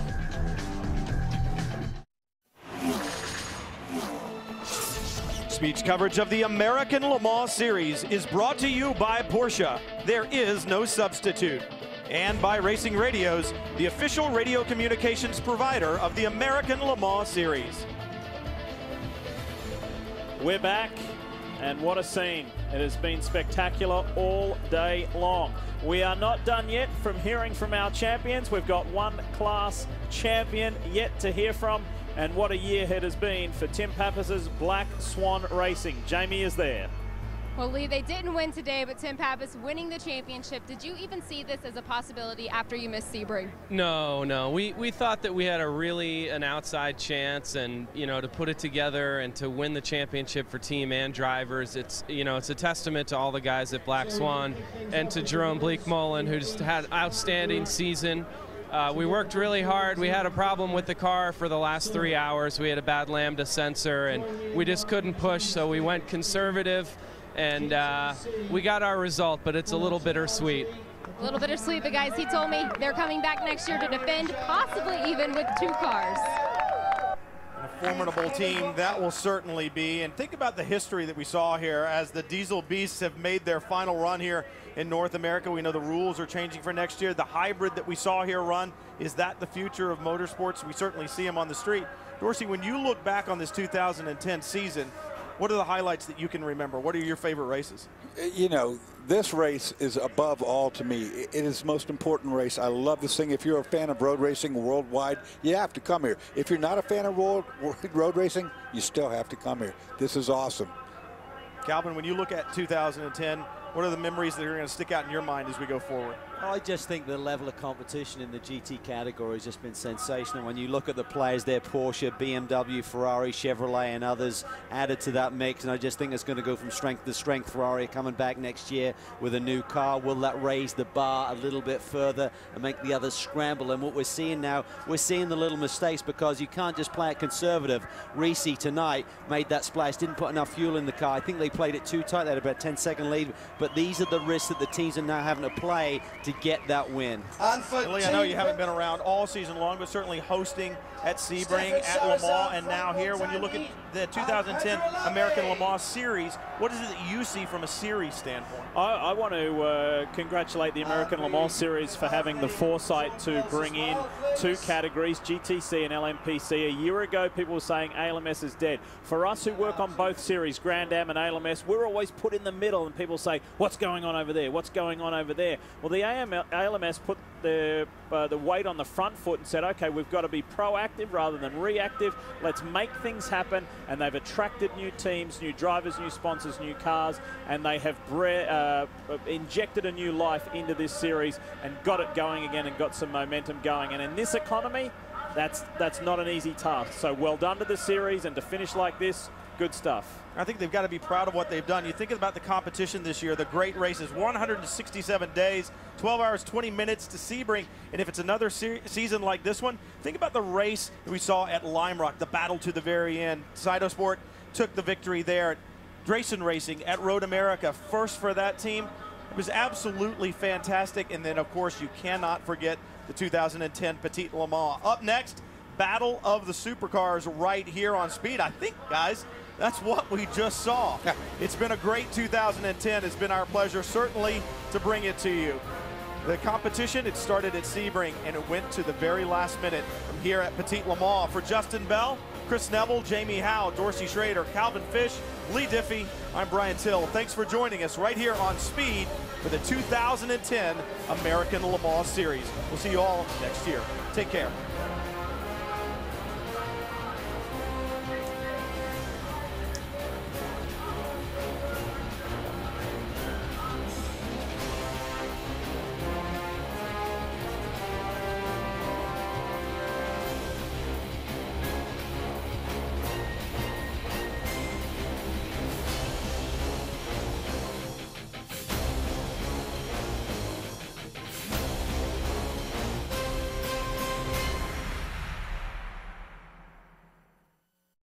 Speech coverage of the American Le Mans Series is brought to you by Porsche. There is no substitute. And by Racing Radios, the official radio communications provider of the American Le Mans Series. We're back, and what a scene. It has been spectacular all day long. We are not done yet from hearing from our champions. We've got one class champion yet to hear from. And what a year it has been for Tim Pappas's Black Swan Racing. Jamie is there. Well, Lee, they didn't win today, but Tim Pappas winning the championship. Did you even see this as a possibility after you missed Sebring? No. We thought that we had an outside chance, and to put it together and to win the championship for team and drivers. It's it's a testament to all the guys at Black Swan and to Jerome Bleak-Mullen, who just had an outstanding season. We worked really hard. We had a problem with the car for the last 3 hours. We had a bad lambda sensor, and we just couldn't push, so we went conservative. And we got our result, but it's a little bittersweet. A little bittersweet, but guys, he told me they're coming back next year to defend, possibly even with 2 cars. A formidable team that will certainly be. And think about the history that we saw here as the Diesel Beasts have made their final run here in North America. We know the rules are changing for next year. The hybrid that we saw here run, is that the future of motorsports? We certainly see them on the street. Dorsey, when you look back on this 2010 season, what are the highlights that you can remember? What are your favorite races? This race is above all to me. It is the most important race. I love this thing. If you're a fan of road racing worldwide, you have to come here. If you're not a fan of road racing, you still have to come here. This is awesome. Calvin, when you look at 2010, what are the memories that are going to stick out in your mind as we go forward? I just think the level of competition in the GT category has just been sensational. When you look at the players there, Porsche, BMW, Ferrari, Chevrolet, and others added to that mix, and I just think it's going to go from strength to strength. Ferrari coming back next year with a new car. Will that raise the bar a little bit further and make the others scramble? And what we're seeing now, we're seeing the little mistakes, because you can't just play it conservative. Reese tonight made that splash, didn't put enough fuel in the car. I think they played it too tight. They had about a 10-second lead, but these are the risks that the teams are now having to play to get that win. Lee, I know you haven't been around all season long, but certainly hosting at Sebring, at Le Mans, and now here. When you look at the 2010 American Le Mans Series, what is it that you see from a series standpoint? I want to congratulate the American Le Mans Series for having the foresight to bring in 2 categories, GTC and LMPC. A year ago, people were saying ALMS is dead. For us who work on both series, Grand Am and ALMS, we're always put in the middle, and people say, what's going on over there? What's going on over there? Well, the ALMS put the weight on the front foot and said, okay, we've got to be proactive rather than reactive. Let's make things happen. And they've attracted new teams, new drivers, new sponsors, new cars, and they have injected a new life into this series and got it going again and got some momentum going. And in this economy, that's not an easy task. So well done to the series, and to finish like this, good stuff. I think they've got to be proud of what they've done. You think about the competition this year, the great races, 167 days, 12 hours, 20 minutes to Sebring. And if it's another season like this one, think about the race that we saw at Lime Rock, the battle to the very end. Cytosport took the victory there. Drayson Racing at Road America, first for that team. It was absolutely fantastic. And then, of course, you cannot forget the 2010 Petit Le Mans. Up next, Battle of the Supercars right here on Speed. I think, guys, that's what we just saw. It's been a great 2010. It's been our pleasure, certainly, to bring it to you. The competition, it started at Sebring, and it went to the very last minute from here at Petit Le Mans. For Justin Bell, Chris Neville, Jamie Howe, Dorsey Schrader, Calvin Fish, Lee Diffie, I'm Brian Till. Thanks for joining us right here on Speed for the 2010 American Le Mans Series. We'll see you all next year. Take care.